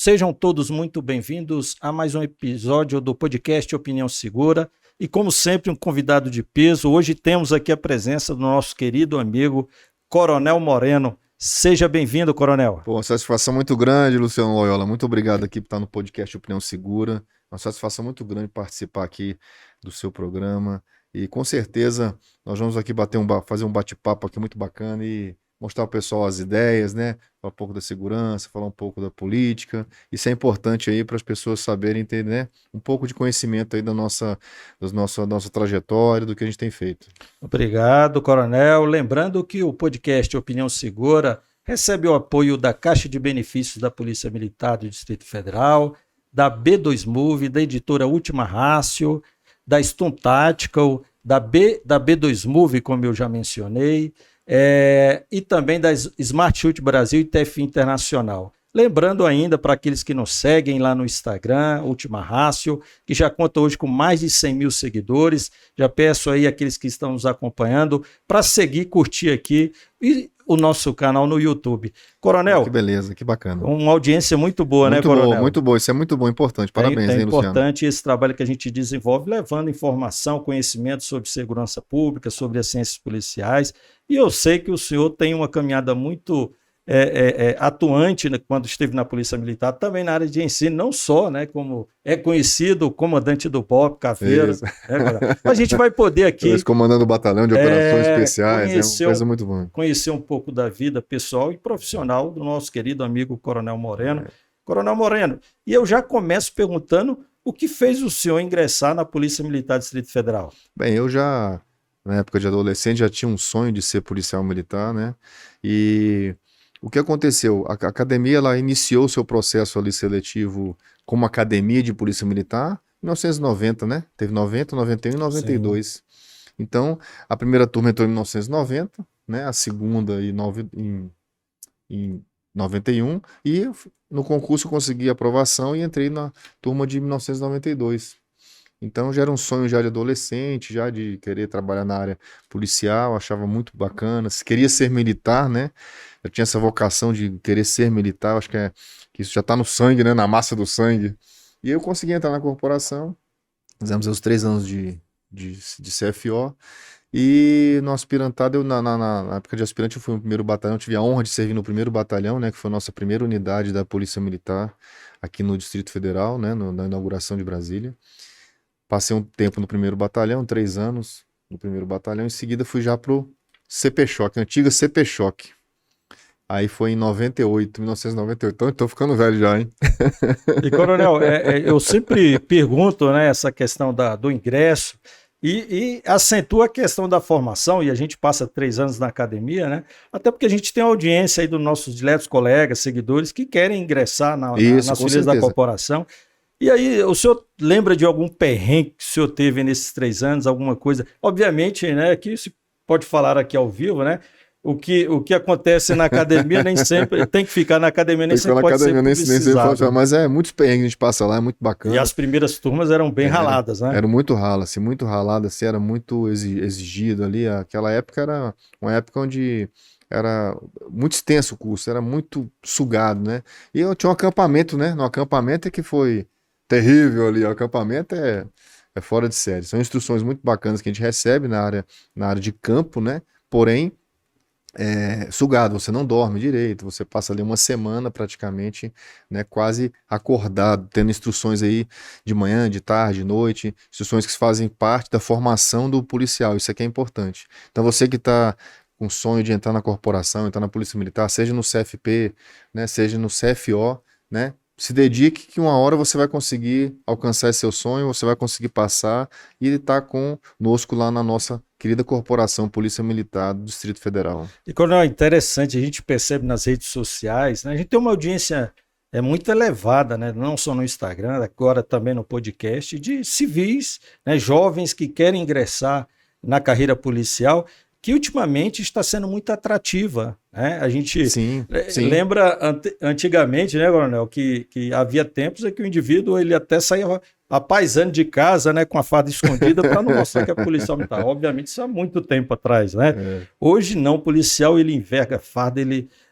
Sejam todos muito bem-vindos a mais um episódio do podcast Opinião Segura. E como sempre, um convidado de peso. Hoje temos aqui a presença do nosso querido amigo Coronel Moreno. Seja bem-vindo, Coronel. Pô, uma satisfação muito grande, Luciano Loyola. Muito obrigado aqui por estar no podcast Opinião Segura. Uma satisfação muito grande participar aqui do seu programa. E com certeza nós vamos aqui fazer um bate-papo aqui muito bacana e mostrar ao pessoal as ideias, né? Falar um pouco da segurança, falar um pouco da política. Isso é importante aí para as pessoas saberem ter, né, um pouco de conhecimento aí da nossa trajetória, do que a gente tem feito. Obrigado, Coronel. Lembrando que o podcast Opinião Segura recebe o apoio da Caixa de Benefícios da Polícia Militar do Distrito Federal, da B2 Move, da editora Última Rácio, da Stun Tactical, da B2 Move, como eu já mencionei, e também da Smart Chute Brasil e TF Internacional. Lembrando ainda para aqueles que nos seguem lá no Instagram, Última Rácio, que já conta hoje com mais de 100 mil seguidores. Já peço aí àqueles que estão nos acompanhando para seguir, curtir aqui e o nosso canal no YouTube. Coronel. Que beleza, que bacana. Uma audiência muito boa, muito, né, Coronel? Muito boa, isso é muito bom, importante. Parabéns, hein, Luciano? É importante esse trabalho que a gente desenvolve, levando informação, conhecimento sobre segurança pública, sobre as ciências policiais. E eu sei que o senhor tem uma caminhada muito atuante, né, quando esteve na Polícia Militar, também na área de ensino, não só, né, como é conhecido o comandante do BOP, Caveira. Né, a gente vai poder aqui... Comandando o batalhão de operações especiais, é uma coisa muito boa. Conhecer um pouco da vida pessoal e profissional do nosso querido amigo Coronel Moreno. Coronel Moreno, e eu já começo perguntando o que fez o senhor ingressar na Polícia Militar do Distrito Federal? Bem, eu já, na época de adolescente, já tinha um sonho de ser policial militar, né, e... O que aconteceu? A academia ela iniciou seu processo ali seletivo como academia de polícia militar em 1990, né? Teve 90, 91 e 92. Sim. Então, a primeira turma entrou em 1990, né? A segunda em 91 e no concurso eu consegui aprovação e entrei na turma de 1992. Então já era um sonho já de adolescente, já de querer trabalhar na área policial, achava muito bacana, queria ser militar, né? Eu tinha essa vocação de querer ser militar, acho que isso já está no sangue, né? Na massa do sangue. E eu consegui entrar na corporação, fizemos os 3 anos de CFO, e no aspirantado, na época de aspirante, eu fui no primeiro batalhão, tive a honra de servir no primeiro batalhão, né? Que foi a nossa primeira unidade da Polícia Militar aqui no Distrito Federal, né? Na inauguração de Brasília. Passei um tempo no primeiro batalhão, 3 anos no primeiro batalhão. Em seguida fui já pro CP-Choque, antiga CP-Choque. Aí foi em 1998. Então eu tô ficando velho já, hein? E, Coronel, eu sempre pergunto, né, essa questão do ingresso e acentua a questão da formação, e a gente passa 3 anos na academia, né? Até porque a gente tem audiência aí dos nossos diletos colegas, seguidores, que querem ingressar nas fileiras da corporação. E aí, o senhor lembra de algum perrengue que o senhor teve nesses 3 anos, alguma coisa? Obviamente, né, que se pode falar aqui ao vivo, né? O que acontece na academia nem sempre tem que ficar na academia, nem sempre pode ser publicizado. Mas muitos perrengues a gente passa lá, é muito bacana. E as primeiras turmas eram bem raladas, né? Era muito rala, assim, muito ralada, assim, era muito exigido ali. Aquela época era uma época onde era muito extenso o curso, era muito sugado, né? E eu tinha um acampamento, né? No acampamento é que foi terrível ali, o acampamento é fora de série. São instruções muito bacanas que a gente recebe na área de campo, né? Porém, sugado, você não dorme direito, você passa ali uma semana praticamente, né, quase acordado, tendo instruções aí de manhã, de tarde, de noite, instruções que fazem parte da formação do policial, isso aqui é importante. Então você que está com sonho de entrar na corporação, entrar na Polícia Militar, seja no CFP, né, seja no CFO, né, se dedique que uma hora você vai conseguir alcançar esse seu sonho, você vai conseguir passar e estar conosco lá na nossa querida corporação Polícia Militar do Distrito Federal. E quando é interessante, a gente percebe nas redes sociais, né, a gente tem uma audiência muito elevada, né, não só no Instagram, agora também no podcast, de civis, né, jovens que querem ingressar na carreira policial. que ultimamente está sendo muito atrativa, né? A gente Sim. lembra antigamente, né, Coronel, que havia tempos em que o indivíduo ele até saía apaisando de casa, né, com a farda escondida para não mostrar que é policial militar. Obviamente isso há muito tempo atrás, né? Hoje não, o policial ele enverga farda,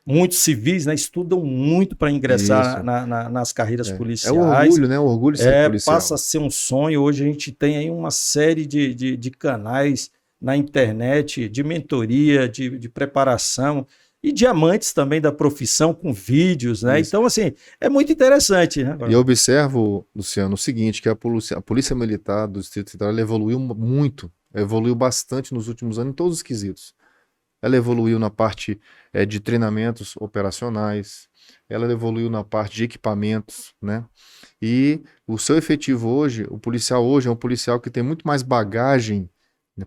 muitos civis, né, estudam muito para ingressar nas carreiras policiais. É o orgulho, né? O orgulho de ser policial. Passa a ser um sonho. Hoje a gente tem aí uma série de canais na internet, de mentoria, de preparação, e diamantes também da profissão, com vídeos, né? Então, assim, é muito interessante, né? E eu observo, Luciano, o seguinte, que a Polícia Militar do Distrito Federal evoluiu muito, evoluiu bastante nos últimos anos em todos os quesitos. Ela evoluiu na parte de treinamentos operacionais, ela evoluiu na parte de equipamentos, né? E o seu efetivo hoje, o policial hoje é um policial que tem muito mais bagagem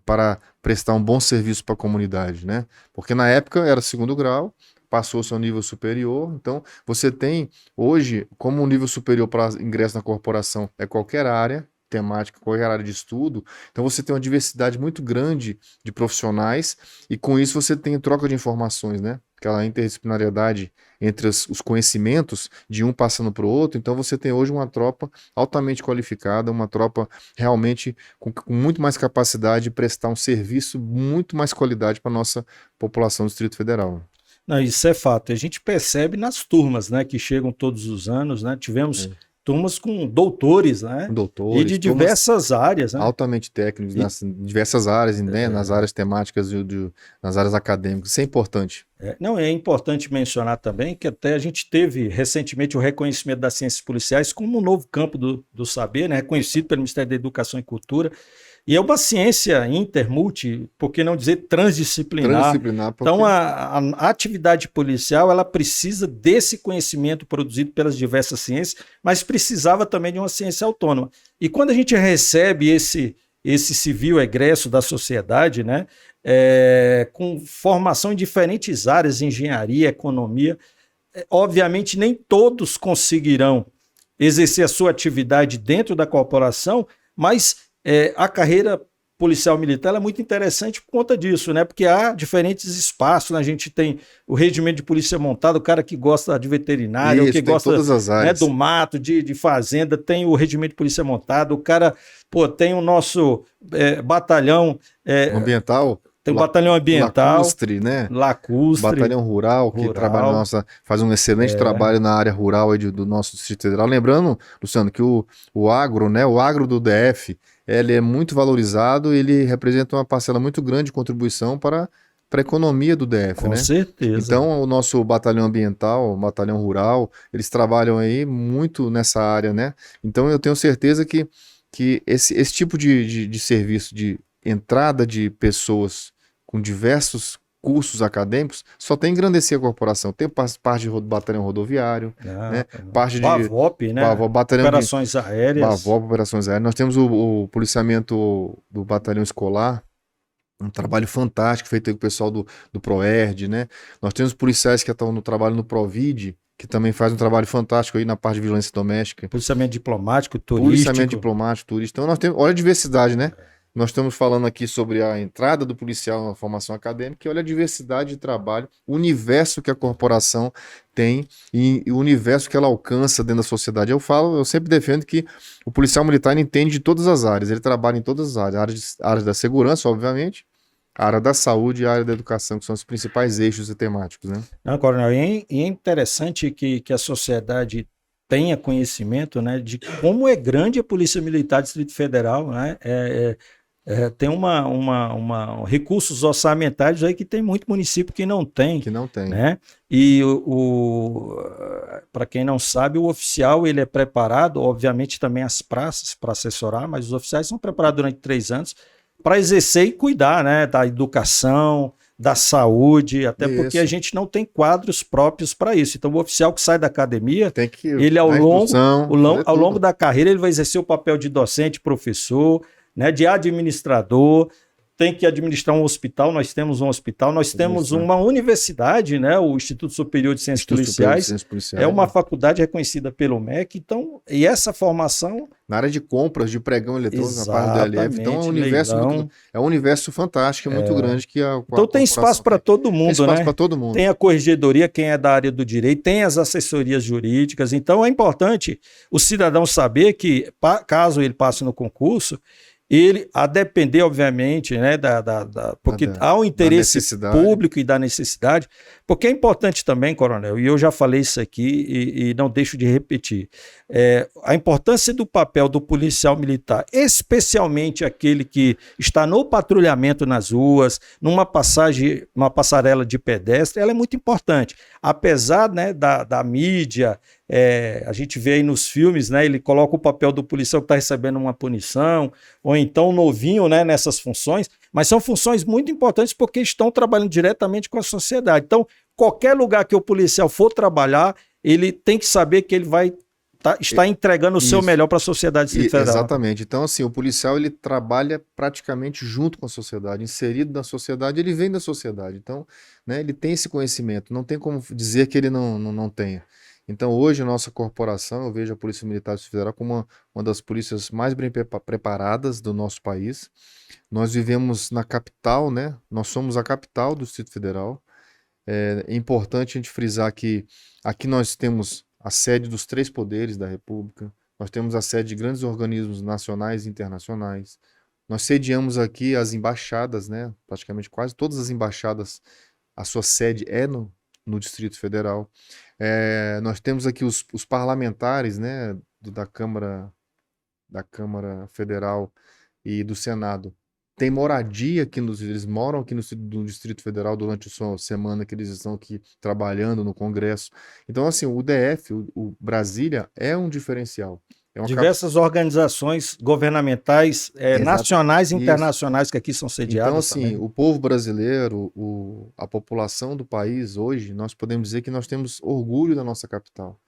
para prestar um bom serviço para a comunidade, né? Porque na época era segundo grau, passou-se ao nível superior, então você tem hoje, como o nível superior para ingresso na corporação é qualquer área temática, qualquer área de estudo, então você tem uma diversidade muito grande de profissionais e com isso você tem troca de informações, né? Aquela interdisciplinariedade entre os conhecimentos de um passando para o outro, então você tem hoje uma tropa altamente qualificada, uma tropa realmente com muito mais capacidade de prestar um serviço, muito mais qualidade para a nossa população do Distrito Federal. Não, isso é fato. A gente percebe nas turmas, né, que chegam todos os anos, né? Tivemos turmas com doutores, né? Doutores, e de diversas áreas, né? Altamente técnicos, nas diversas áreas, né? Nas áreas temáticas, nas áreas acadêmicas. Isso é importante. Não, é importante mencionar também que até a gente teve recentemente o reconhecimento das ciências policiais como um novo campo do saber, né? Reconhecido pelo Ministério da Educação e Cultura. E é uma ciência multi, por que não dizer transdisciplinar. Então, a atividade policial ela precisa desse conhecimento produzido pelas diversas ciências, mas precisava também de uma ciência autônoma. E quando a gente recebe esse civil egresso da sociedade, né, com formação em diferentes áreas, engenharia, economia, obviamente nem todos conseguirão exercer a sua atividade dentro da corporação, mas a carreira policial militar é muito interessante por conta disso, né? Porque há diferentes espaços, né? A gente tem o regimento de polícia montada, o cara que gosta de veterinário, o que gosta né, do mato, de fazenda, tem o regimento de polícia montada, o cara tem o nosso batalhão ambiental. Tem o batalhão ambiental. Lacustre, né? Lacustre. Batalhão rural, que trabalha faz um excelente trabalho na área rural aí do nosso Distrito Federal. Lembrando, Luciano, que o agro, né? O agro do DF, ele é muito valorizado, ele representa uma parcela muito grande de contribuição para a economia do DF, Com né? certeza. Então, o nosso batalhão ambiental, o batalhão rural, eles trabalham aí muito nessa área, né? Então, eu tenho certeza que esse tipo de serviço de entrada de pessoas com diversos cursos acadêmicos, só tem que engrandecer a corporação. Tem parte de batalhão rodoviário, né? Parte de BAVOP, né? Batalhão operações aéreas. BAVOP, operações aéreas. Nós temos o policiamento do batalhão escolar, um trabalho fantástico feito com o pessoal do ProERD, né? Nós temos policiais que estão no trabalho no PROVID, que também faz um trabalho fantástico aí na parte de violência doméstica. Policiamento diplomático, turístico. Então nós temos, olha a diversidade, né? Nós estamos falando aqui sobre a entrada do policial na formação acadêmica e olha a diversidade de trabalho, o universo que a corporação tem e o universo que ela alcança dentro da sociedade. Eu sempre defendo que o policial militar entende de todas as áreas, ele trabalha em todas as áreas, áreas da segurança, obviamente, a área da saúde e a área da educação, que são os principais eixos e temáticos, né? Não, Coronel, e é interessante que a sociedade tenha conhecimento, né, de como é grande a Polícia Militar do Distrito Federal, né? Tem recursos orçamentários aí que tem muito município que não tem. Né? E para quem não sabe, o oficial ele é preparado, obviamente também as praças para assessorar, mas os oficiais são preparados durante 3 anos para exercer e cuidar, né, da educação, da saúde, até porque a gente não tem quadros próprios para isso. Então o oficial que sai da academia, ele ao longo da carreira ele vai exercer o papel de docente, professor, né, de administrador, tem que administrar um hospital, nós temos um hospital, nós temos uma universidade, né, o Instituto Superior de Ciências Policiais, é uma faculdade reconhecida pelo MEC, então, e essa formação... Na área de compras, de pregão eletrônico, na parte do LF, então é um universo fantástico, muito grande. Então tem espaço para todo mundo, tem espaço, né? Para todo mundo. Tem a corregedoria, quem é da área do direito, tem as assessorias jurídicas, então é importante o cidadão saber que, caso ele passe no concurso, ele, a depender, obviamente, né, porque há um interesse público e da necessidade, porque é importante também, coronel, e eu já falei isso aqui e não deixo de repetir, a importância do papel do policial militar, especialmente aquele que está no patrulhamento nas ruas, numa passarela de pedestre, ela é muito importante, apesar, né, da mídia. A gente vê aí nos filmes, né, ele coloca o papel do policial que está recebendo uma punição, ou então novinho, né, nessas funções, mas são funções muito importantes porque estão trabalhando diretamente com a sociedade. Então, qualquer lugar que o policial for trabalhar, ele tem que saber que ele vai estar entregando o seu melhor para a sociedade federal. Exatamente. Então, assim, o policial ele trabalha praticamente junto com a sociedade, inserido na sociedade, ele vem da sociedade. Então, né, ele tem esse conhecimento, não tem como dizer que ele não tenha. Então, hoje, a nossa corporação, eu vejo a Polícia Militar do Distrito Federal como uma das polícias mais bem preparadas do nosso país. Nós vivemos na capital, né? Nós somos a capital do Distrito Federal. É importante a gente frisar que aqui nós temos a sede dos 3 poderes da República, nós temos a sede de grandes organismos nacionais e internacionais. Nós sediamos aqui as embaixadas, né? Praticamente quase todas as embaixadas, a sua sede é no Distrito Federal. Nós temos aqui os parlamentares, né, da Câmara Federal e do Senado. Tem moradia aqui, eles moram aqui no Distrito Federal durante a sua semana que eles estão aqui trabalhando no Congresso. Então, assim, o DF, o Brasília, é um diferencial. Diversas organizações governamentais, nacionais e internacionais que aqui são sediadas. Então, assim, também. O povo brasileiro, a população do país hoje, nós podemos dizer que nós temos orgulho da nossa capital.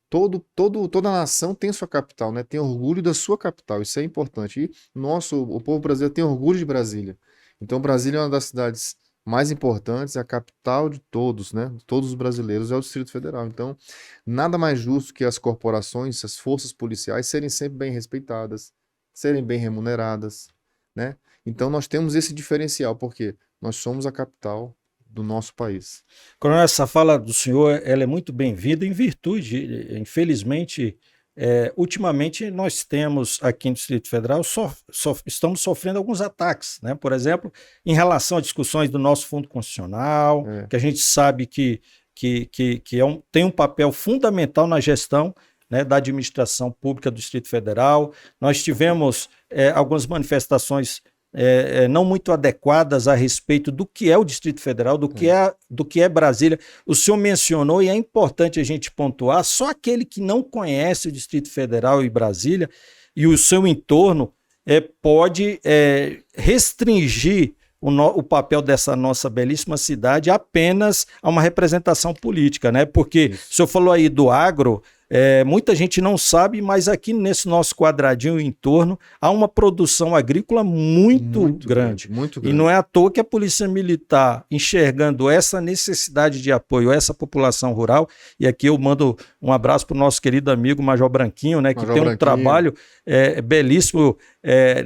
Toda nação tem sua capital, né? Tem orgulho da sua capital, isso é importante. E o povo brasileiro tem orgulho de Brasília. Então, Brasília é uma das cidades mais importantes, é a capital de todos, né? Todos os brasileiros, é o Distrito Federal. Então, nada mais justo que as corporações, as forças policiais serem sempre bem respeitadas, serem bem remuneradas, né? Então, nós temos esse diferencial, porque nós somos a capital do nosso país. Coronel, essa fala do senhor, ela é muito bem-vinda em virtude, infelizmente, ultimamente nós temos aqui no Distrito Federal, estamos sofrendo alguns ataques, né? Por exemplo, em relação a discussões do nosso Fundo Constitucional, que a gente sabe que tem um papel fundamental na gestão, né, da administração pública do Distrito Federal. Nós tivemos algumas manifestações não muito adequadas a respeito do que é o Distrito Federal, do que é Brasília. O senhor mencionou, e é importante a gente pontuar, só aquele que não conhece o Distrito Federal e Brasília e o seu entorno pode restringir o papel dessa nossa belíssima cidade apenas a uma representação política, né? Porque o senhor falou aí do agro, muita gente não sabe, mas aqui nesse nosso quadradinho em torno há uma produção agrícola muito grande. Muito grande. E não é à toa que a Polícia Militar, enxergando essa necessidade de apoio a essa população rural, e aqui eu mando um abraço para o nosso querido amigo Major Branquinho, né, que tem um trabalho belíssimo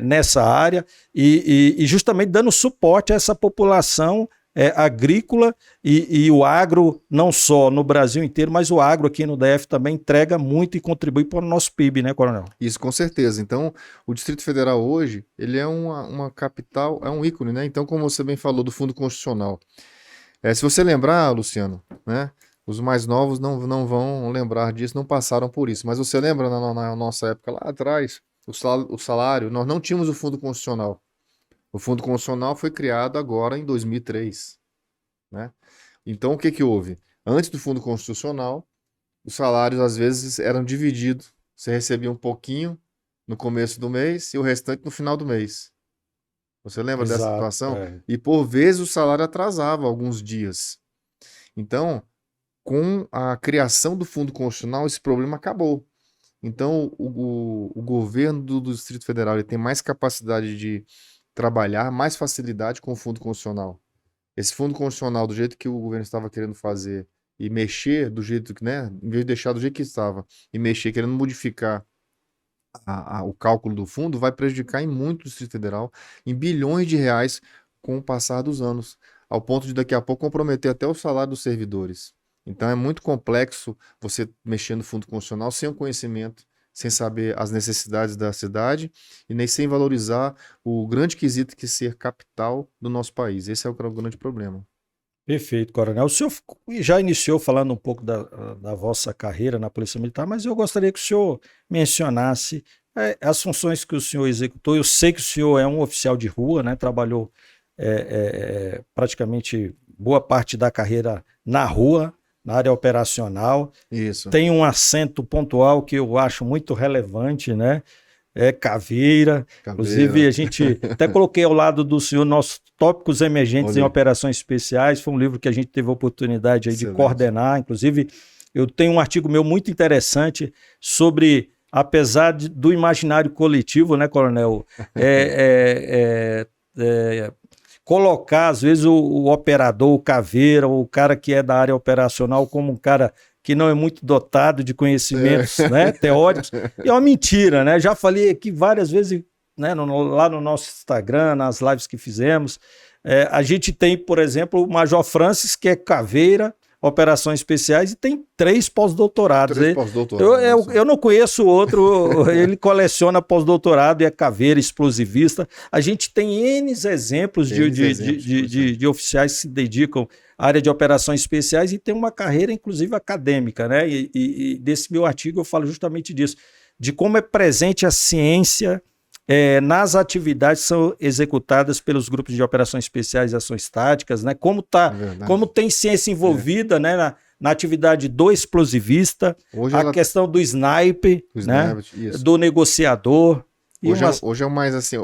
nessa área, e justamente dando suporte a essa população agrícola e o agro, não só no Brasil inteiro, mas o agro aqui no DF também entrega muito e contribui para o nosso PIB, né, coronel? Isso, com certeza. Então, o Distrito Federal hoje, ele é uma capital, é um ícone, né? Então, como você bem falou do Fundo Constitucional, se você lembrar, Luciano, né? Os mais novos não vão lembrar disso, não passaram por isso, mas você lembra na nossa época lá atrás, o salário, nós não tínhamos o Fundo Constitucional. O Fundo Constitucional foi criado agora em 2003, né? Então, o que houve? Antes do Fundo Constitucional, os salários às vezes eram divididos. Você recebia um pouquinho no começo do mês e o restante no final do mês. Você lembra dessa situação? E por vezes o salário atrasava alguns dias. Então, com a criação do Fundo Constitucional, esse problema acabou. Então, o governo do Distrito Federal ele tem mais capacidade trabalhar mais facilidade com o fundo constitucional. Esse fundo constitucional, do jeito que o governo estava querendo fazer, e mexer do jeito que, né, em vez de deixar do jeito que estava, e mexer, querendo modificar o cálculo do fundo, vai prejudicar em muito o Distrito Federal, em bilhões de reais com o passar dos anos, ao ponto de daqui a pouco comprometer até o salário dos servidores. Então é muito complexo você mexer no fundo constitucional sem o conhecimento, sem saber as necessidades da cidade e nem sem valorizar o grande quesito que é ser capital do nosso país. Esse é o grande problema. Perfeito, Coronel. O senhor já iniciou falando um pouco da vossa carreira na Polícia Militar, mas eu gostaria que o senhor mencionasse as funções que o senhor executou. Eu sei que o senhor é um oficial de rua, né? Trabalhou praticamente boa parte da carreira na rua, na área operacional. Isso. Tem um acento pontual que eu acho muito relevante, né? Caveira. Inclusive, a gente até coloquei ao lado do senhor nossos tópicos emergentes em operações especiais. Foi um livro que a gente teve a oportunidade aí de coordenar. Inclusive, eu tenho um artigo meu muito interessante sobre, apesar do imaginário coletivo, né, Coronel? Colocar, às vezes, o operador, o caveira, o cara que é da área operacional como um cara que não é muito dotado de conhecimentos, né, teóricos, e é uma mentira, né? Já falei aqui várias vezes, né, lá no nosso Instagram, nas lives que fizemos, a gente tem, por exemplo, o Major Francis, que é caveira, operações especiais, e tem 3 pós-doutorados. Eu não conheço outro, ele coleciona pós-doutorado e é caveira, explosivista. A gente tem N exemplos de oficiais que se dedicam à área de operações especiais e tem uma carreira, inclusive, acadêmica, né? E desse meu artigo eu falo justamente disso, de como é presente a ciência nas atividades que são executadas pelos grupos de operações especiais e ações táticas, né? Como tem ciência envolvida, né, na atividade do explosivista, questão do sniper, né, do negociador. Hoje é mais assim,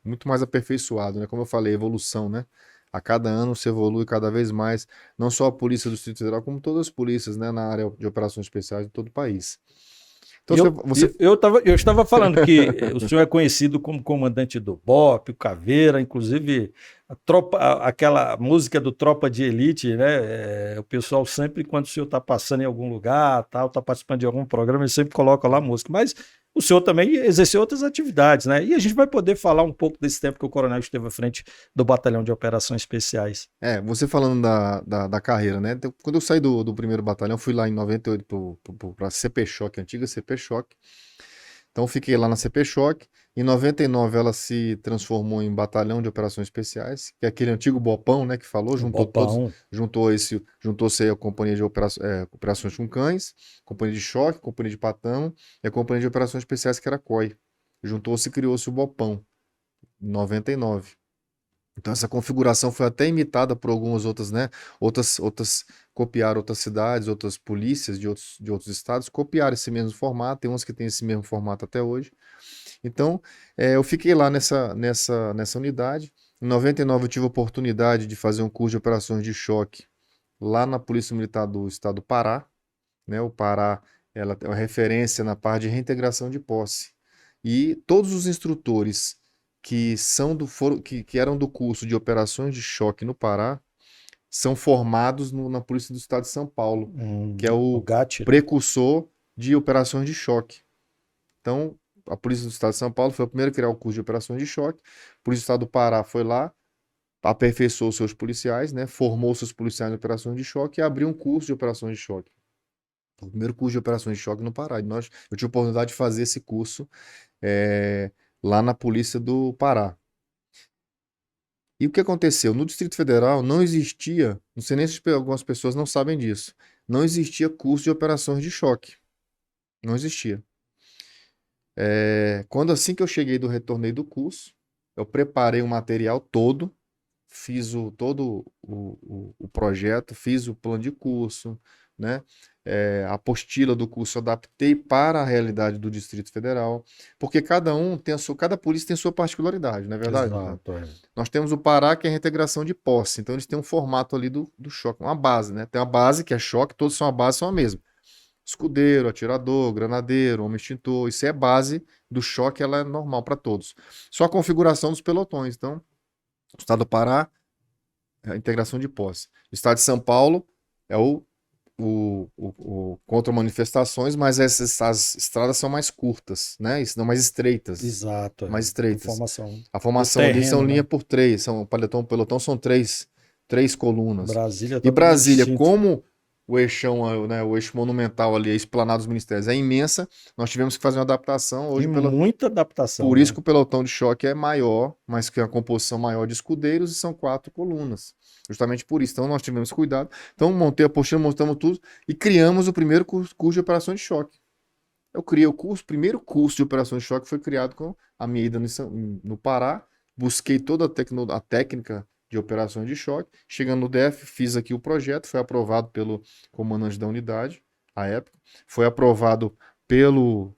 muito mais aperfeiçoado, né? Como eu falei, evolução, né? A cada ano se evolui cada vez mais, não só a Polícia do Distrito Federal, como todas as polícias, né, na área de operações especiais de todo o país. Então, eu estava falando que o senhor é conhecido como comandante do BOP, o Caveira, inclusive aquela música do Tropa de Elite, né? O pessoal sempre, quando o senhor está passando em algum lugar, está participando de algum programa, ele sempre coloca lá a música. Mas o senhor também exerceu outras atividades, né? E a gente vai poder falar um pouco desse tempo que o coronel esteve à frente do Batalhão de Operações Especiais. Você falando da carreira, né? Quando eu saí do primeiro batalhão, fui lá em 98 para a CP Choque, antiga CP Choque. Então fiquei lá na CP Choque. Em 99 ela se transformou em Batalhão de Operações Especiais, que é aquele antigo Bopão, né, que falou, juntou-se a Companhia de Operações com Cães, Companhia de Choque, Companhia de Patão e a Companhia de Operações Especiais, que era a COI. Juntou-se e criou-se o Bopão, em 99. Então essa configuração foi até imitada por algumas outras, né? Outras copiaram outras cidades, outras polícias de outros estados, copiaram esse mesmo formato, tem uns que têm esse mesmo formato até hoje. Então, eu fiquei lá nessa unidade. Em 99 eu tive a oportunidade de fazer um curso de operações de choque lá na Polícia Militar do Estado do Pará, né? O Pará, ela é uma referência na parte de reintegração de posse. E todos os instrutores que eram do curso de operações de choque no Pará são formados na Polícia do Estado de São Paulo, que é o precursor de operações de choque. Então, a Polícia do Estado de São Paulo foi a primeira a criar o curso de operações de choque. A Polícia do Estado do Pará foi lá, aperfeiçoou seus policiais, né, formou seus policiais em operações de choque e abriu um curso de operações de choque. O primeiro curso de operações de choque no Pará. Eu tive a oportunidade de fazer esse curso lá na Polícia do Pará. E o que aconteceu? No Distrito Federal não existia, não sei nem se algumas pessoas não sabem disso, não existia curso de operações de choque. Não existia. Quando assim que eu retornei do curso, eu preparei o material todo, fiz todo o projeto, fiz o plano de curso, né? A apostila do curso eu adaptei para a realidade do Distrito Federal, porque cada polícia tem sua particularidade, não é verdade? Exato, Nós temos o Pará, que é a reintegração de posse, então eles têm um formato ali do choque, uma base, né? Tem uma base que é choque, todos são a base, são a mesma. escudeiro, atirador, granadeiro, homem extintor. Isso é base do choque, ela é normal para todos. Só a configuração dos pelotões. Então, o estado do Pará é a integração de posse. O estado de São Paulo é o contra manifestações, mas as estradas são mais curtas, né? E não mais estreitas. Exato. Mais estreitas. A formação terreno, ali são né? linha por três. Pelotão são três colunas. Brasília E Brasília, distinto. como o eixão, né, o eixo monumental ali, a esplanada dos ministérios é imensa, nós tivemos que fazer uma adaptação. Hoje, muita adaptação. por né? isso que o pelotão de choque é maior, mas que a composição maior de escudeiros e são 4 colunas. Justamente por isso. Então nós tivemos cuidado. Então montei a apostila, montamos tudo e criamos o primeiro curso de operações de choque. Eu criei o primeiro curso de operações de choque foi criado com a minha ida no Pará. Busquei toda a técnica de operações de choque. Chegando no DF, fiz aqui o projeto, foi aprovado pelo comandante da unidade, à época. Foi aprovado pela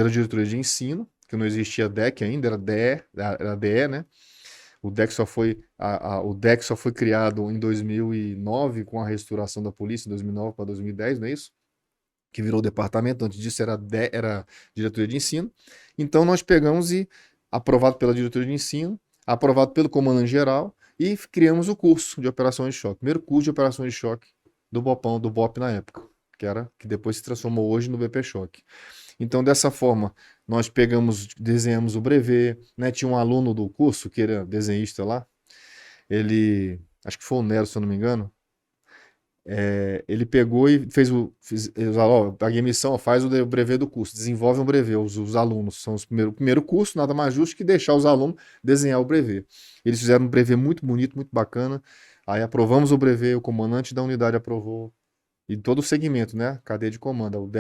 diretoria de ensino, que não existia DEC ainda, era DE, né? O DEC só foi criado em 2009 com a restauração da polícia, em 2009 para 2010, não é isso? Que virou departamento, antes disso era diretoria de ensino. Então nós pegamos e, aprovado pela diretoria de ensino, aprovado pelo comandante-geral, e criamos o curso de operações de choque. Primeiro curso de operações de choque do BOP na época, que depois se transformou hoje no BP Choque. Então, dessa forma, nós desenhamos o brevet, né? Tinha um aluno do curso, que era desenhista lá, acho que foi o Nero, se eu não me engano, ele pegou e paguei missão, faz o brevet do curso, desenvolve um brevet, os alunos são o primeiro curso, nada mais justo que deixar os alunos desenhar o brevet. Eles fizeram um brevet muito bonito, muito bacana, aí aprovamos o brevet, o comandante da unidade aprovou, e todo o segmento, né, cadeia de comando,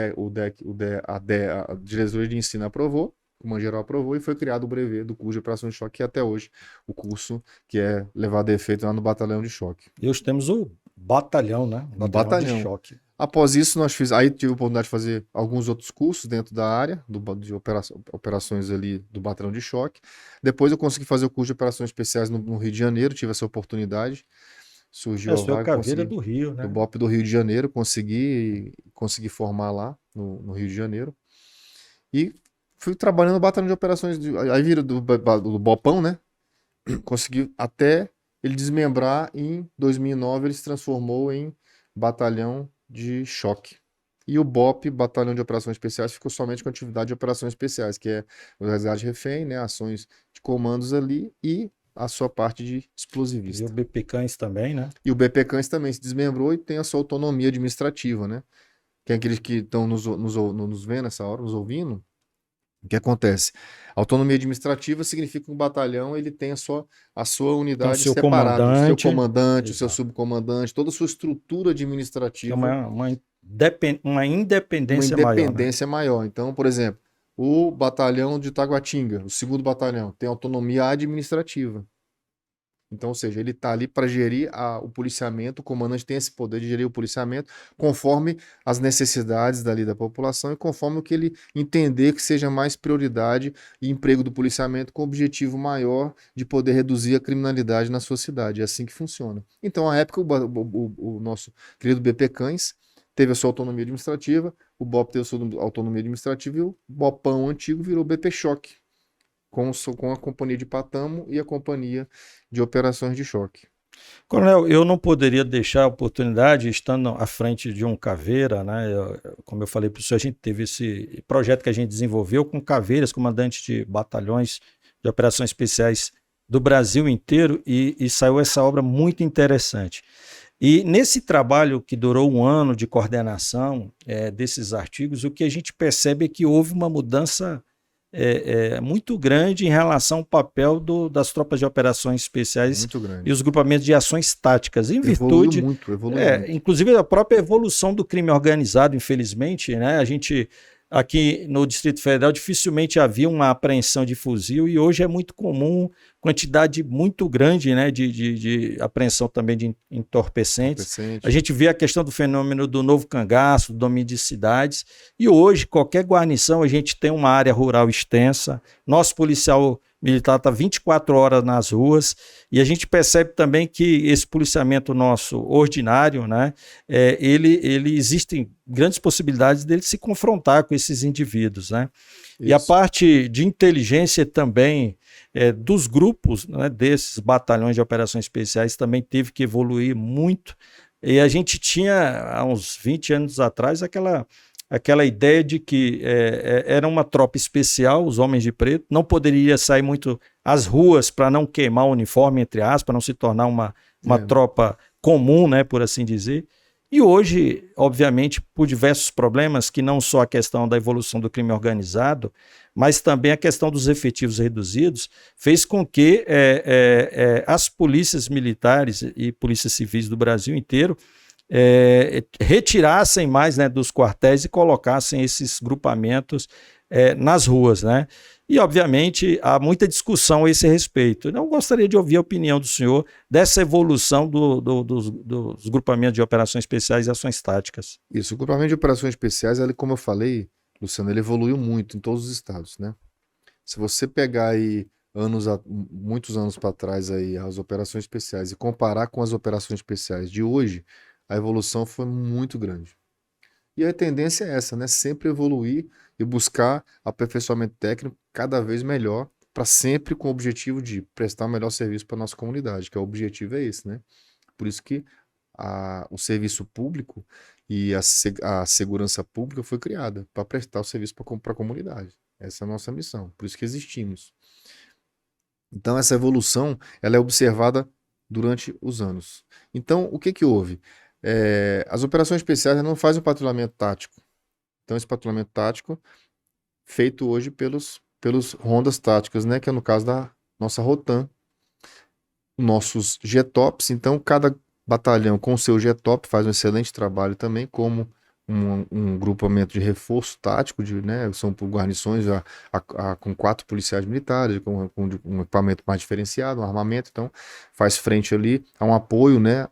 a diretoria de ensino aprovou, o comando geral aprovou e foi criado o brevet do curso de operações de choque, que é até hoje o curso que é levado a efeito lá no batalhão de choque. E hoje temos o batalhão, né? Batalhão de choque. Após isso, aí tive a oportunidade de fazer alguns outros cursos dentro da área de operações ali do batalhão de choque. Depois eu consegui fazer o curso de operações especiais no Rio de Janeiro, tive essa oportunidade. Surgiu a vaga, Caveira do Rio, né? Do BOP do Rio de Janeiro, consegui formar lá no Rio de Janeiro. E fui trabalhando no batalhão de operações, aí vira do BOPão, né? Consegui até ele desmembrar. Em 2009 ele se transformou em batalhão de choque. E o BOP, Batalhão de Operações Especiais, ficou somente com a atividade de operações especiais, que é o resgate de refém, né, ações de comandos ali e a sua parte de explosivista. E o BP Cães também, né? E o BP Cães também se desmembrou e tem a sua autonomia administrativa, né? Que é aqueles que estão nos vendo nessa hora, nos ouvindo. O que acontece? Autonomia administrativa significa que um batalhão ele tem a sua unidade seu separada, o seu comandante, exato, o seu subcomandante, toda a sua estrutura administrativa. Uma independência maior. Então, por exemplo, o batalhão de Taguatinga, o 2º batalhão, tem autonomia administrativa. Então, ou seja, ele está ali para gerir o policiamento, o comandante tem esse poder de gerir o policiamento conforme as necessidades dali da população e conforme o que ele entender que seja mais prioridade e emprego do policiamento com o objetivo maior de poder reduzir a criminalidade na sua cidade. É assim que funciona. Então, à época, o nosso querido BP Cães teve a sua autonomia administrativa, o BOP teve a sua autonomia administrativa e o BOPão antigo virou BP Choque, com a companhia de Patamo e a companhia de operações de choque. Coronel, eu não poderia deixar a oportunidade, estando à frente de um Caveira, né? Como eu falei para o senhor, a gente teve esse projeto que a gente desenvolveu com Caveiras, comandantes de batalhões de operações especiais do Brasil inteiro, e saiu essa obra muito interessante. E nesse trabalho que durou 1 ano de coordenação desses artigos, o que a gente percebe é que houve uma mudança muito grande em relação ao papel das tropas de operações especiais e os grupamentos de ações táticas, em virtude, evoluiu muito. Inclusive a própria evolução do crime organizado, infelizmente, né? A gente aqui no Distrito Federal dificilmente havia uma apreensão de fuzil e hoje é muito comum, quantidade muito grande, né, de apreensão também de entorpecentes. A gente vê a questão do fenômeno do novo cangaço, do domínio de cidades, e hoje qualquer guarnição a gente tem uma área rural extensa, nosso policial militar está 24 horas nas ruas, e a gente percebe também que esse policiamento nosso ordinário, né, ele existem grandes possibilidades dele se confrontar com esses indivíduos, né? E a parte de inteligência também dos grupos, né, desses batalhões de operações especiais também teve que evoluir muito. E a gente tinha, há uns 20 anos atrás, aquela ideia de que era uma tropa especial, os homens de preto, não poderia sair muito às ruas para não queimar o uniforme, entre aspas, para não se tornar uma tropa comum, né, por assim dizer. E hoje, obviamente, por diversos problemas, que não só a questão da evolução do crime organizado, mas também a questão dos efetivos reduzidos, fez com que as polícias militares e polícias civis do Brasil inteiro retirassem mais, né, dos quartéis e colocassem esses grupamentos nas ruas, né? E, obviamente, há muita discussão a esse respeito. Eu gostaria de ouvir a opinião do senhor dessa evolução dos grupamentos de operações especiais e ações táticas. Isso, o grupamento de operações especiais, ele, como eu falei, Luciano, ele evoluiu muito em todos os estados, né? Se você pegar aí muitos anos para trás aí as operações especiais e comparar com as operações especiais de hoje, a evolução foi muito grande. E a tendência é essa, né? Sempre evoluir e buscar aperfeiçoamento técnico cada vez melhor, para sempre com o objetivo de prestar o melhor serviço para a nossa comunidade, que o objetivo é esse, né? Por isso que o serviço público e a segurança pública foi criada para prestar o serviço para a comunidade. Essa é a nossa missão, por isso que existimos. Então essa evolução, ela é observada durante os anos. Então o que houve? As operações especiais não fazem o patrulhamento tático. Então esse patrulhamento tático feito hoje pelos rondas táticas, né, que é no caso da nossa Rotam, nossos GTOPs. Então cada batalhão com o seu GTOP faz um excelente trabalho também, como um grupamento de reforço tático, né, são guarnições com 4 policiais militares, com um equipamento mais diferenciado, um armamento, então faz frente ali a um apoio, né,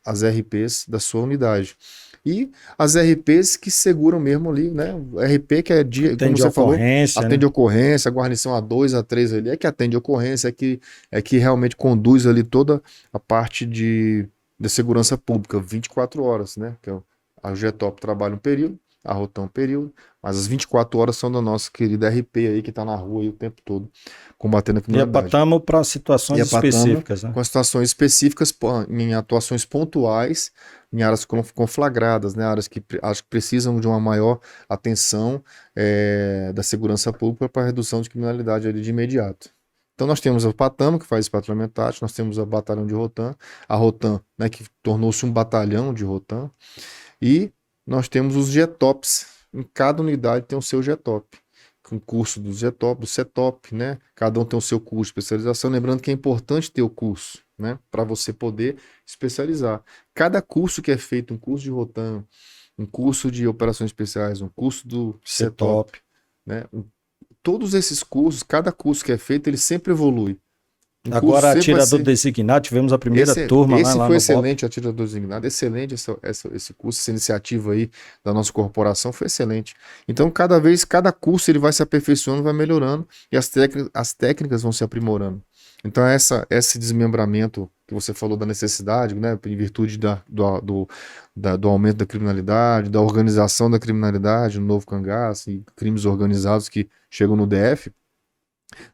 às RPs da sua unidade. E as RPs que seguram mesmo ali, né? O RP que como você falou, atende ocorrência, a guarnição A2, A3 ali, que atende ocorrência, é que realmente conduz ali toda a parte de segurança pública, 24 horas, né? Que a GTOP trabalha um período, a Rotam um período, mas as 24 horas são da nossa querida RP aí, que está na rua aí o tempo todo, combatendo a criminalidade. E apatamos para situações específicas, né? Com situações específicas, em atuações pontuais, em áreas conflagradas, né? Áreas que precisam de uma maior atenção da segurança pública para a redução de criminalidade ali de imediato. Então nós temos o Patamo, que faz esse patrulhamento tático, nós temos o batalhão de Rotam, a Rotam, né, que tornou-se um batalhão de Rotam, e nós temos os GTOPs, em cada unidade tem o seu GTOP, com curso do GTOP, do CETOP, né? Cada um tem o seu curso de especialização, lembrando que é importante ter o curso, né, para você poder especializar. Cada curso que é feito, um curso de Rotam, um curso de operações especiais, um curso do CETOP, né? Todos esses cursos, cada curso que é feito, ele sempre evolui. Agora, atirador designado, tivemos a primeira turma lá no BOP. Esse foi excelente, atirador designado, excelente esse curso, essa iniciativa aí da nossa corporação foi excelente. Então, cada curso ele vai se aperfeiçoando, vai melhorando, e as técnicas vão se aprimorando. Então, esse desmembramento que você falou da necessidade, né, em virtude do aumento da criminalidade, da organização da criminalidade, no novo cangaço, e crimes organizados que chegam no DF,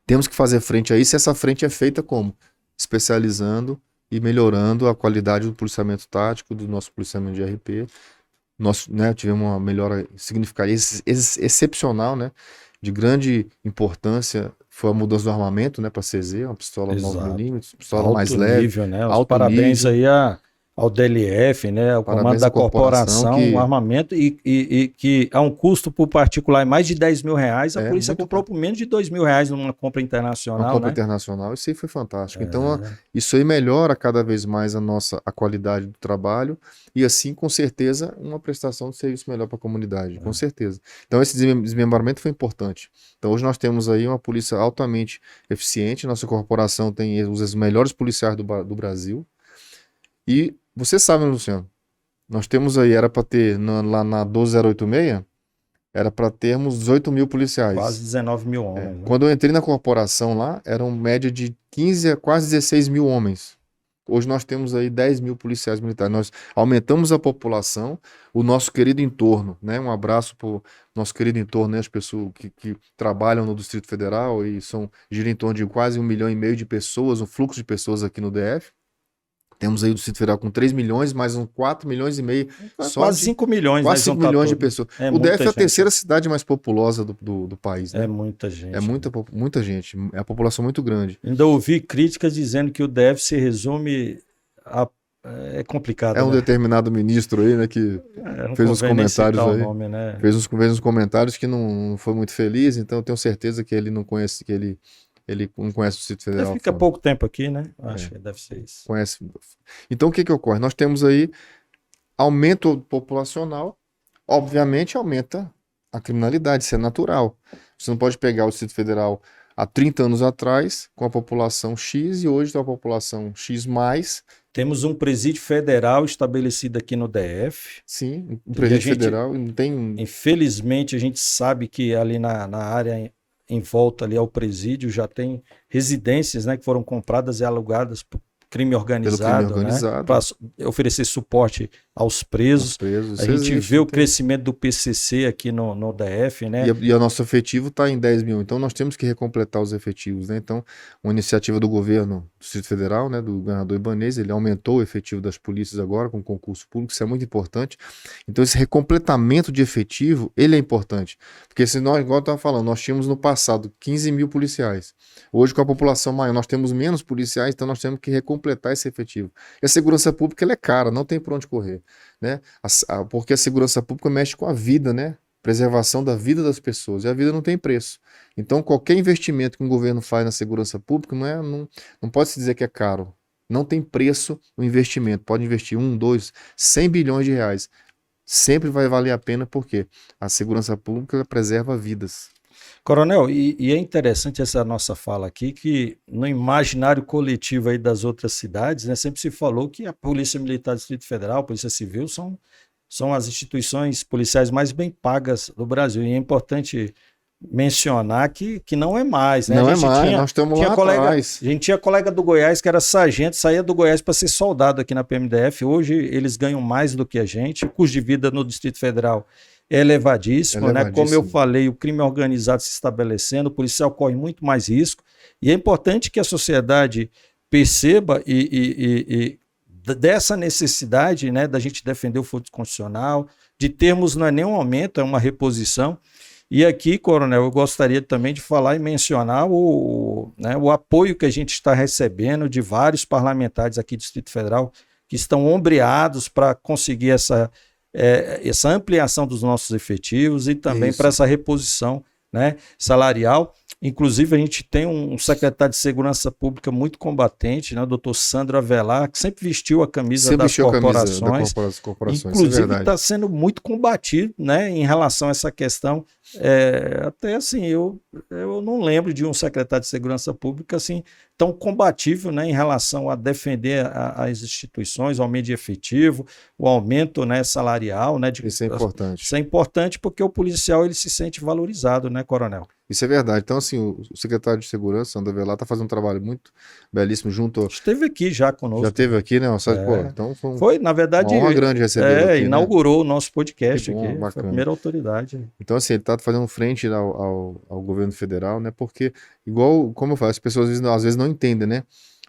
temos que fazer frente a isso, e essa frente é feita como? Especializando e melhorando a qualidade do policiamento tático, do nosso policiamento de RP. Nós, né, tivemos uma melhora significativa, excepcional, né, de grande importância, foi a mudança do armamento, né, para CZ, uma pistola 9mm, pistola alto mais leve. Nível, né? Os parabéns nível. Aí ao DLF, né, ao comando da corporação, um armamento, e que a um custo por particular mais de R$10.000, a polícia comprou por menos de R$2.000 numa compra internacional. Uma compra internacional, isso aí foi fantástico. Então, isso aí melhora cada vez mais a qualidade do trabalho, e assim, com certeza, uma prestação de serviço melhor para a comunidade, com certeza. Então, esse desmembramento foi importante. Então, hoje nós temos aí uma polícia altamente eficiente, nossa corporação tem os melhores policiais do Brasil, e você sabe, Luciano, nós temos aí, era para ter lá na 12086, era para termos 18 mil policiais. Quase 19 mil homens. Né? Quando eu entrei na corporação lá, eram média de 15 a quase 16 mil homens. Hoje nós temos aí 10 mil policiais militares. Nós aumentamos a população, o nosso querido entorno, né? Um abraço para o nosso querido entorno, né? As pessoas que trabalham no Distrito Federal e gira em torno de quase 1,5 milhão de pessoas, um fluxo de pessoas aqui no DF. Temos aí o Distrito Federal com 3 milhões, mais uns 4 milhões e meio. Quase 5 milhões. Quase 5 milhões de pessoas. O DF é a terceira cidade mais populosa do país. Né? É muita gente. É muita gente. É a população muito grande. Ainda ouvi críticas dizendo que o DF se resume a... É complicado. É um determinado ministro aí, né, que fez uns comentários aí. Nome, né? Fez uns comentários que não foi muito feliz, então eu tenho certeza que ele não conhece, ele não conhece o Distrito Federal. Ele fica pouco tempo aqui, né? Acho que deve ser isso. Conhece. Então, o que ocorre? Nós temos aí aumento populacional, obviamente aumenta a criminalidade, isso é natural. Você não pode pegar o Distrito Federal há 30 anos atrás, com a população X, e hoje tem a população X+. Temos um presídio federal estabelecido aqui no DF. Sim, um presídio federal. Não tem... Infelizmente, a gente sabe que ali na área em volta ali ao presídio já tem residências, né, que foram compradas e alugadas por crime organizado, né, para oferecer suporte aos presos. A gente vê o crescimento do PCC aqui no DF, né? E o nosso efetivo está em 10 mil, então nós temos que recompletar os efetivos, né? Então, uma iniciativa do governo do Distrito Federal, né, do governador Ibanez, ele aumentou o efetivo das polícias agora com concurso público, isso é muito importante. Então, esse recompletamento de efetivo, ele é importante, porque se nós, igual eu estava falando, nós tínhamos no passado 15 mil policiais, hoje com a população maior, nós temos menos policiais, então nós temos que recompletar esse efetivo. E a segurança pública, ela é cara, não tem por onde correr. Né? Porque a segurança pública mexe com a vida, né? Preservação da vida das pessoas, e a vida não tem preço. Então, qualquer investimento que um governo faz na segurança pública não pode se dizer que é caro. Não tem preço o investimento. Pode investir 1, 2, 100 bilhões de reais. Sempre vai valer a pena, porque a segurança pública preserva vidas. Coronel, e é interessante essa nossa fala aqui, que no imaginário coletivo aí das outras cidades, né, sempre se falou que a Polícia Militar do Distrito Federal, a Polícia Civil, são as instituições policiais mais bem pagas do Brasil. E é importante mencionar que não é mais. Né? Não é mais, nós estamos lá atrás. A gente tinha colega do Goiás que era sargento, saía do Goiás para ser soldado aqui na PMDF. Hoje eles ganham mais do que a gente. O custo de vida no Distrito Federal é elevadíssimo, né? Como eu falei, o crime organizado se estabelecendo, o policial corre muito mais risco, e é importante que a sociedade perceba e dessa necessidade, né, da gente defender o foro constitucional, de termos não é nem um aumento, é uma reposição. E aqui, Coronel, eu gostaria também de falar e mencionar o apoio que a gente está recebendo de vários parlamentares aqui do Distrito Federal que estão ombreados para conseguir essa ampliação dos nossos efetivos e também para essa reposição, né, salarial. Inclusive, a gente tem um secretário de Segurança Pública muito combatente, né, o doutor Sandro Avelar, que sempre vestiu a camisa das corporações. Inclusive, está sendo muito combatido, né, em relação a essa questão. Até assim, eu não lembro de um secretário de Segurança Pública assim, tão combativo, né, em relação a defender as instituições, o aumento de efetivo, o aumento, né, salarial. Né, isso é importante. Isso é importante porque o policial ele se sente valorizado, né, Coronel? Isso é verdade. Então, assim, o secretário de Segurança, Sandro Avelar, está fazendo um trabalho muito belíssimo junto... Esteve aqui já conosco. Já esteve aqui, né? Então foi, na verdade... Uma honra grande receber aqui, inaugurou, né, o nosso podcast bom, aqui. Bacana. Foi a primeira autoridade. Então, assim, ele está fazendo frente ao governo federal, né? Porque, igual, como eu falo, as pessoas às vezes não entendem, né?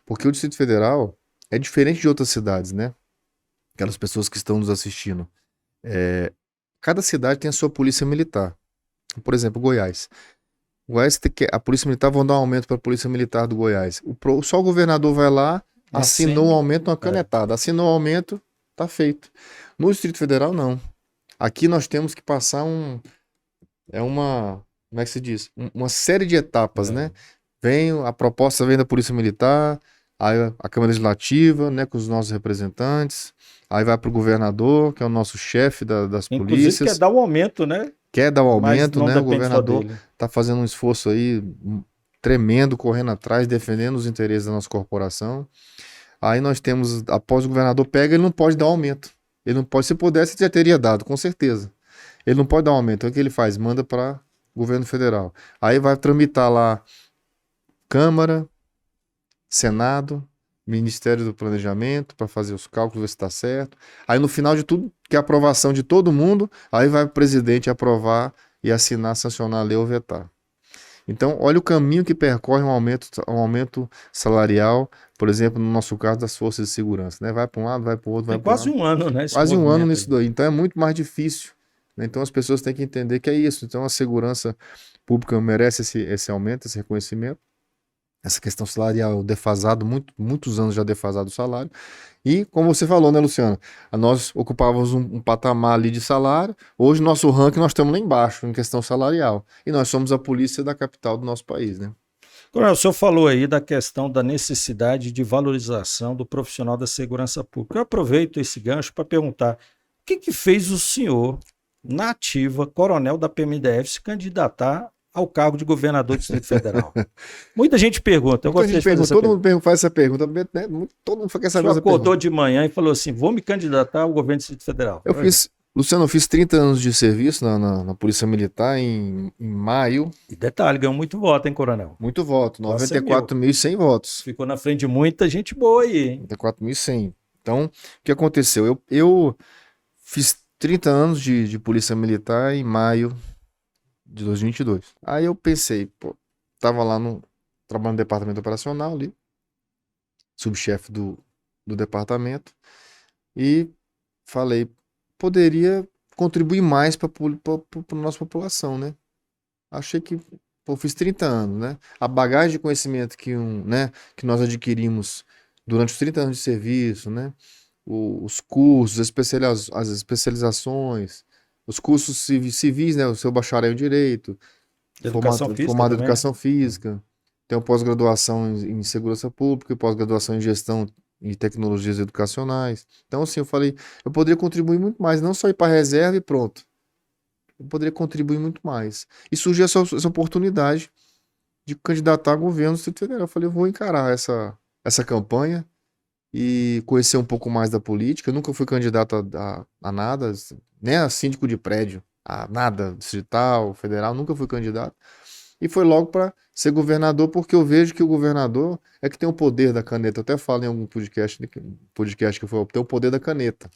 Porque o Distrito Federal é diferente de outras cidades, né? Aquelas pessoas que estão nos assistindo. Cada cidade tem a sua polícia militar. Por exemplo, Goiás. A Polícia Militar vão dar um aumento para a Polícia Militar do Goiás. Só o governador vai lá, assinou o aumento, uma canetada. Assinou o aumento, tá feito. No Distrito Federal, não. Aqui nós temos que passar como é que se diz? Uma série de etapas, né? A proposta vem da Polícia Militar, aí a Câmara Legislativa, né, com os nossos representantes, aí vai para o governador, que é o nosso chefe das polícias. Inclusive quer dar um aumento, né? Quer dar um aumento, né? O governador está fazendo um esforço aí tremendo, correndo atrás, defendendo os interesses da nossa corporação. Aí nós temos, após o governador pega, ele não pode dar um aumento. Ele não pode, se pudesse, ele já teria dado, com certeza. Ele não pode dar um aumento. Então, o que ele faz? Manda para o governo federal. Aí vai tramitar lá Câmara, Senado, Ministério do Planejamento, para fazer os cálculos, ver se está certo. Aí no final de tudo, que é a aprovação de todo mundo, aí vai o presidente aprovar e assinar, sancionar a lei ou vetar. Então, olha o caminho que percorre um aumento salarial, por exemplo, no nosso caso, das forças de segurança, né? Vai para um lado, vai para o outro, vai Tem para o quase lado. um ano, né, esse Quase um ano movimento nisso aí. daí. Então, é muito mais difícil, né? Então, as pessoas têm que entender que é isso. Então, a segurança pública merece esse aumento, esse reconhecimento. Essa questão salarial defasado, muitos anos já defasado o salário. E, como você falou, né, Luciano? Nós ocupávamos um patamar ali de salário. Hoje, nosso ranking, nós estamos lá embaixo, em questão salarial. E nós somos a polícia da capital do nosso país, né? Coronel, o senhor falou aí da questão da necessidade de valorização do profissional da segurança pública. Eu aproveito esse gancho para perguntar: o que fez o senhor, na ativa, coronel da PMDF, se candidatar ao cargo de governador do Distrito Federal? Muita gente pergunta, eu Muita gostaria gente de fazer pergunta, essa todo pergunta. mundo faz essa pergunta, né? Todo mundo quer O saber senhor essa acordou pergunta. de manhã e falou assim: vou me candidatar ao governo do Distrito Federal. Luciano, eu fiz 30 anos de serviço na Polícia Militar em maio. E detalhe, ganhou muito voto, hein, coronel? Muito voto, Quase 100 mil. 94.100 votos. Ficou na frente de muita gente boa aí, hein? 94.100. Então, o que aconteceu? Eu fiz 30 anos de Polícia Militar em maio de 2022. Aí eu pensei, pô, tava lá trabalhando no departamento operacional ali, subchefe do departamento, e falei, poderia contribuir mais para a nossa população, né? Achei que, pô, fiz 30 anos, né? A bagagem de conhecimento né, que nós adquirimos durante os 30 anos de serviço, né? Os cursos, as especializações, os cursos civis, né? O seu bacharel em Direito, Educação física formado em também, né? Educação Física, tenho pós-graduação em Segurança Pública e pós-graduação em Gestão e Tecnologias Educacionais. Então, assim, eu falei, eu poderia contribuir muito mais, não só ir para a reserva e pronto. Eu poderia contribuir muito mais. E surgiu essa oportunidade de candidatar a governo do Distrito Federal. Eu falei, eu vou encarar essa campanha e conhecer um pouco mais da política. Eu nunca fui candidato a nada, nem a síndico de prédio, a nada, distrital, federal, nunca fui candidato. E foi logo para ser governador, porque eu vejo que o governador é que tem o poder da caneta. Eu até falo em algum podcast que eu falei, tem o poder da caneta.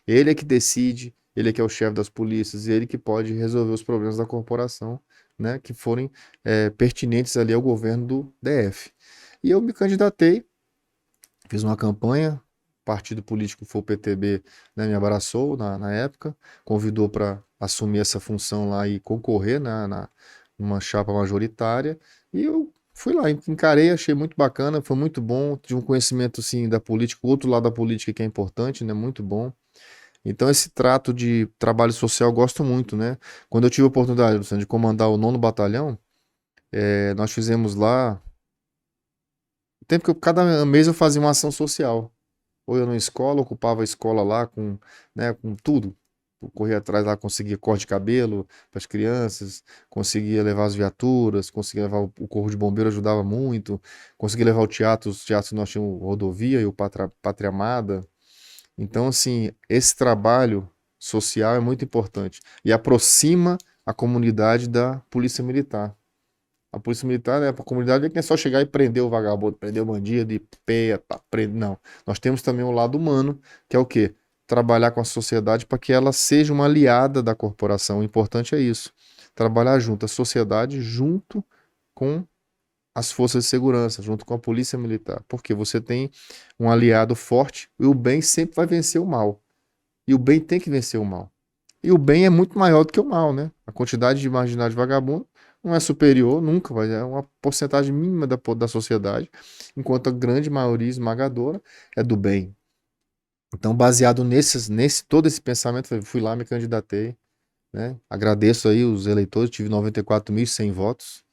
Ele é que decide, ele é que é o chefe das polícias, e ele que pode resolver os problemas da corporação, né, que forem pertinentes ali ao governo do DF. E eu me candidatei, fiz uma campanha, o partido político foi o PTB, né, me abraçou na época, convidou para assumir essa função lá e concorrer numa chapa majoritária, e eu fui lá, encarei, achei muito bacana, foi muito bom, tive um conhecimento assim da política, o outro lado da política que é importante, né, muito bom. Então, esse trato de trabalho social eu gosto muito, né? Quando eu tive a oportunidade, Luciano, de comandar o 9º Batalhão, nós fizemos lá. O tempo que cada mês eu fazia uma ação social. Ou eu na escola, ocupava a escola lá com tudo. Eu corria atrás lá, conseguia corte de cabelo para as crianças, conseguia levar as viaturas, conseguia levar o corpo de bombeiro, ajudava muito, conseguia levar o teatro, os teatros nós tínhamos o Rodovia e o Pátria Amada. Então, assim, esse trabalho social é muito importante e aproxima a comunidade da Polícia Militar. A Polícia Militar, né, para a comunidade, não é só chegar e prender o vagabundo, prender o bandido e peia, tá, prende. Não. Nós temos também o lado humano, que é o quê? Trabalhar com a sociedade para que ela seja uma aliada da corporação. O importante é isso. Trabalhar junto, a sociedade junto com as forças de segurança, junto com a polícia militar, porque você tem um aliado forte e o bem sempre vai vencer o mal. E o bem tem que vencer o mal. E o bem é muito maior do que o mal, né? A quantidade de marginais de vagabundo não é superior, nunca vai, é uma porcentagem mínima da sociedade, enquanto a grande maioria esmagadora é do bem. Então, baseado nesse todo esse pensamento, eu fui lá, me candidatei, né? Agradeço aí os eleitores, tive 94.100 votos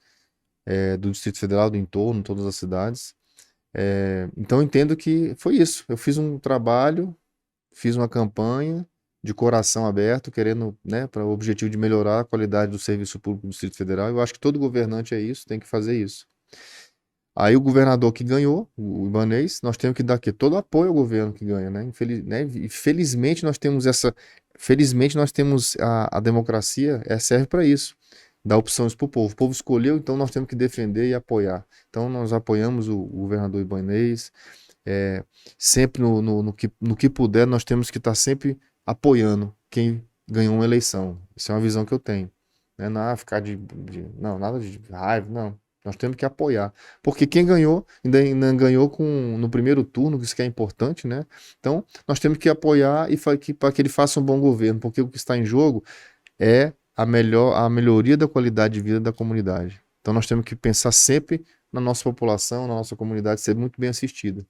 do Distrito Federal, do entorno, todas as cidades. Então eu entendo que foi isso. Eu fiz um trabalho, fiz uma campanha de coração aberto, querendo, né, para o objetivo de melhorar a qualidade do serviço público do Distrito Federal. Eu acho que todo governante é isso, tem que fazer isso. Aí o governador que ganhou, o Ibanez, nós temos que dar aqui todo apoio ao governo que ganha, né? Infelizmente nós temos felizmente nós temos a democracia, serve para isso, dar opções para o povo. O povo escolheu, então nós temos que defender e apoiar. Então nós apoiamos o governador Ibanez, sempre no que puder, nós temos que estar sempre apoiando quem ganhou uma eleição. Isso é uma visão que eu tenho. Né? Não ficar não, nada de raiva, não. Nós temos que apoiar. Porque quem ganhou, ainda ganhou no primeiro turno, isso que é importante, né? Então, nós temos que apoiar para que ele faça um bom governo, porque o que está em jogo é a melhoria da qualidade de vida da comunidade. Então, nós temos que pensar sempre na nossa população, na nossa comunidade, ser muito bem assistida.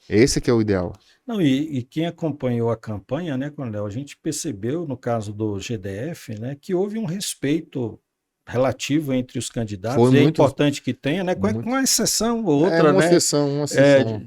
Esse que é o ideal. Não, e quem acompanhou a campanha, né, Coronel, a gente percebeu, no caso do GDF, né, que houve um respeito relativo entre os candidatos, e é importante que tenha, né, com a exceção ou outra, uma né, exceção.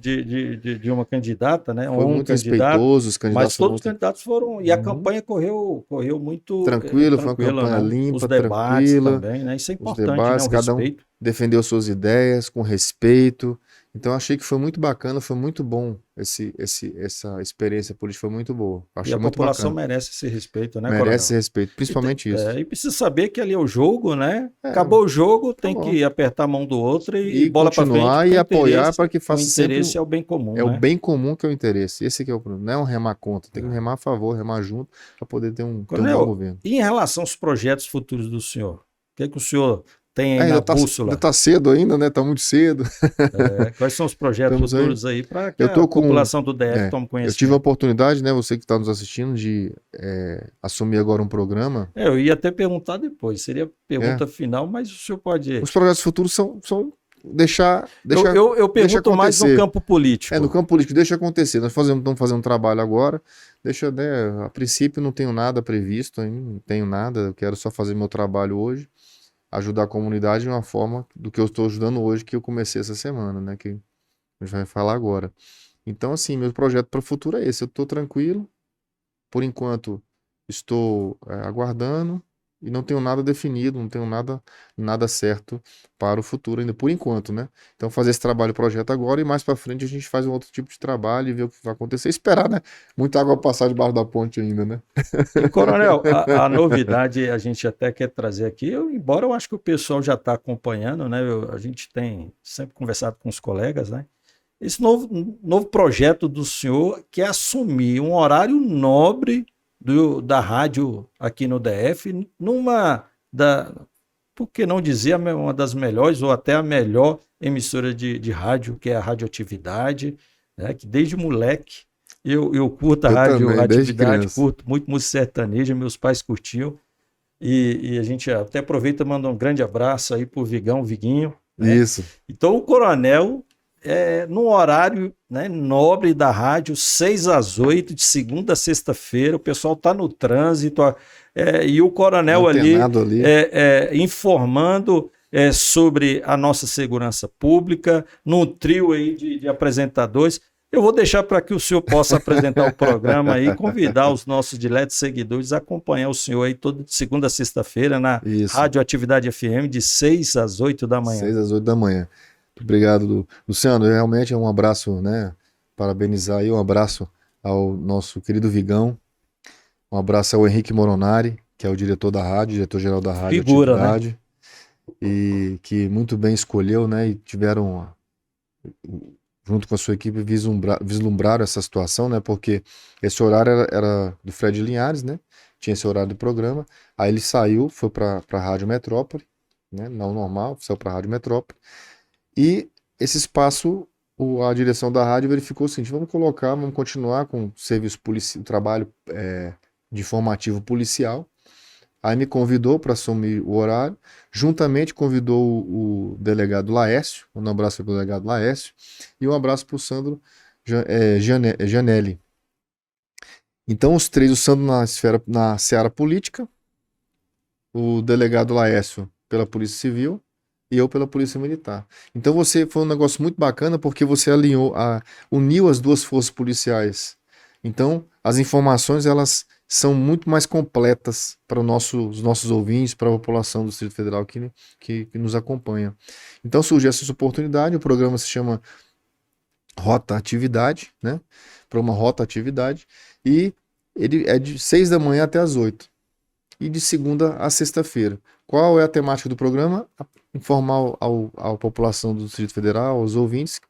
De uma candidata, né, foi muito respeitoso, os candidatos, mas todos os candidatos foram, e a campanha correu muito tranquilo, foi uma campanha limpa, os debates tranquila, também, né, isso é importante, os debates, né, o cada respeito. Um defendeu suas ideias com respeito. Então achei que foi muito bacana, foi muito bom essa experiência política, foi muito boa. Achei e a muito população bacana. merece esse respeito, né, Merece Coronel? esse respeito, principalmente isso. E precisa saber que ali é o jogo, né? Acabou o jogo, tem que apertar a mão do outro e bola para frente. Continuar e apoiar para que faça sempre. O interesse é o bem comum, o bem comum que é o interesse. Esse que é o problema. Não é um remar contra, tem que remar a favor, remar junto para poder ter um bom governo. E em relação aos projetos futuros do senhor? O que o senhor tem aí na bússola? Ainda está cedo ainda, né? Está muito cedo. Quais são os projetos futuros aí para que a população do DF tome conhecimento? Eu tive a oportunidade, né? Você que está nos assistindo, de assumir agora um programa. Eu ia até perguntar depois, seria a pergunta final, mas o senhor pode... Os projetos futuros são deixar eu pergunto mais no campo político. No campo político, deixa acontecer. Nós estamos fazendo um trabalho agora, a princípio não tenho nada previsto, não tenho nada, eu quero só fazer meu trabalho hoje, ajudar a comunidade de uma forma do que eu estou ajudando hoje, que eu comecei essa semana, né, que a gente vai falar agora. Então, assim, meu projeto para o futuro é esse, eu estou tranquilo, por enquanto estou aguardando, e não tenho nada definido, não tenho nada certo para o futuro ainda, por enquanto, né? Então fazer esse trabalho, projeto agora, e mais para frente a gente faz um outro tipo de trabalho e ver o que vai acontecer. Esperar, né? Muita água passar debaixo da ponte ainda, né? E, Coronel, a novidade a gente até quer trazer aqui, embora eu acho que o pessoal já está acompanhando, né? A gente tem sempre conversado com os colegas, né? Esse novo projeto do senhor, que é assumir um horário nobre da rádio aqui no DF, por que não dizer, uma das melhores ou até a melhor emissora de rádio, que é a Radioatividade, né? Que desde moleque eu curto a Radioatividade, curto muito música sertaneja, meus pais curtiam, e a gente até aproveita e manda um grande abraço aí pro Viguinho. Né? Isso. Então o Coronel, num horário, né, nobre da rádio, 6 às 8, de segunda a sexta-feira, o pessoal está no trânsito, e o Coronel ali. Informando sobre a nossa segurança pública, num trio aí de apresentadores. Eu vou deixar para que o senhor possa apresentar o programa aí, convidar os nossos diletos seguidores a acompanhar o senhor aí toda segunda a sexta-feira na Radioatividade FM, de 6 às 8 da manhã. 6 às 8 da manhã. Obrigado, Luciano. Realmente é um abraço, né? Parabenizar aí, um abraço ao nosso querido Vigão, um abraço ao Henrique Moronari, que é o diretor da rádio, diretor-geral da rádio. Figura, né? E que muito bem escolheu, né? E tiveram, junto com a sua equipe, vislumbraram essa situação, né? Porque esse horário era do Fred Linhares, né? Tinha esse horário do programa. Aí ele saiu, foi para a Rádio Metrópole, né? Não normal, saiu para a Rádio Metrópole. E esse espaço, a direção da rádio verificou o seguinte: vamos continuar com o serviço policial, o trabalho de informativo policial. Aí me convidou para assumir o horário, juntamente convidou o delegado Laércio, um abraço para o delegado Laércio, e um abraço para o Sandro Janelli. Então os três, o Sandro na seara política, o delegado Laércio pela Polícia Civil, e eu pela Polícia Militar. Então foi um negócio muito bacana, porque você uniu as duas forças policiais. Então as informações, elas são muito mais completas para os nossos ouvintes, para a população do Distrito Federal que nos acompanha. Então surgiu essa oportunidade, o programa se chama Rota Atividade, né? Para uma Rota Atividade, e Ele é de 6 da manhã até as 8. E de segunda a sexta-feira. Qual é a temática do programa? Informar à população do Distrito Federal, aos ouvintes,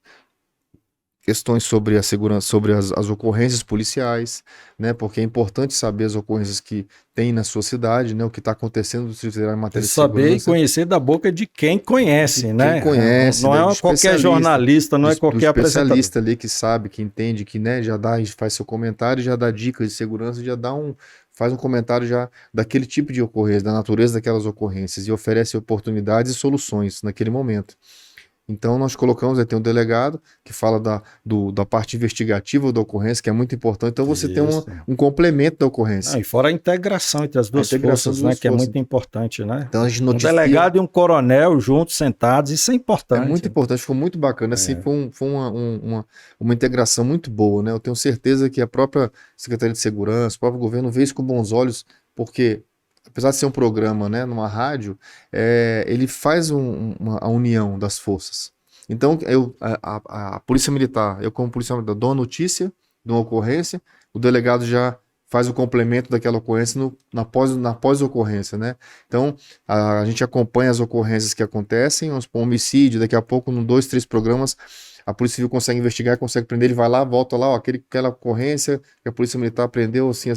questões sobre a segurança, sobre as ocorrências policiais, né? Porque é importante saber as ocorrências que tem na sua cidade, né? O que está acontecendo no Distrito Federal em matéria de Saber e segurança. conhecer da boca de quem conhece, né? Quem conhece, Não né? é qualquer jornalista, não é qualquer do especialista apresentador. ali que sabe, que entende, que, né, já dá, faz seu comentário, já dá dicas de segurança, faz um comentário já daquele tipo de ocorrência, da natureza daquelas ocorrências e oferece oportunidades e soluções naquele momento. Então nós colocamos, tem um delegado que fala da parte investigativa da ocorrência, que é muito importante. Então você tem Isso. um complemento da ocorrência. E fora a integração entre as duas forças, né? Que é muito importante, né? Então a gente Um delegado e um coronel juntos, sentados, isso é importante. É muito importante, ficou muito bacana. Assim, foi uma integração muito boa, né? Eu tenho certeza que a própria Secretaria de Segurança, o próprio governo vê isso com bons olhos, porque apesar de ser um programa, né, numa rádio, ele faz a união das forças. Então, a Polícia Militar, eu como policial militar, dou a notícia de uma ocorrência, o delegado já faz o complemento daquela ocorrência na pós-ocorrência, né? Então, a gente acompanha as ocorrências que acontecem, um homicídio, daqui a pouco, em 2, 3 programas, a Polícia Civil consegue investigar, consegue prender, ele vai lá, volta lá, ó, aquela ocorrência que a Polícia Militar prendeu, assim,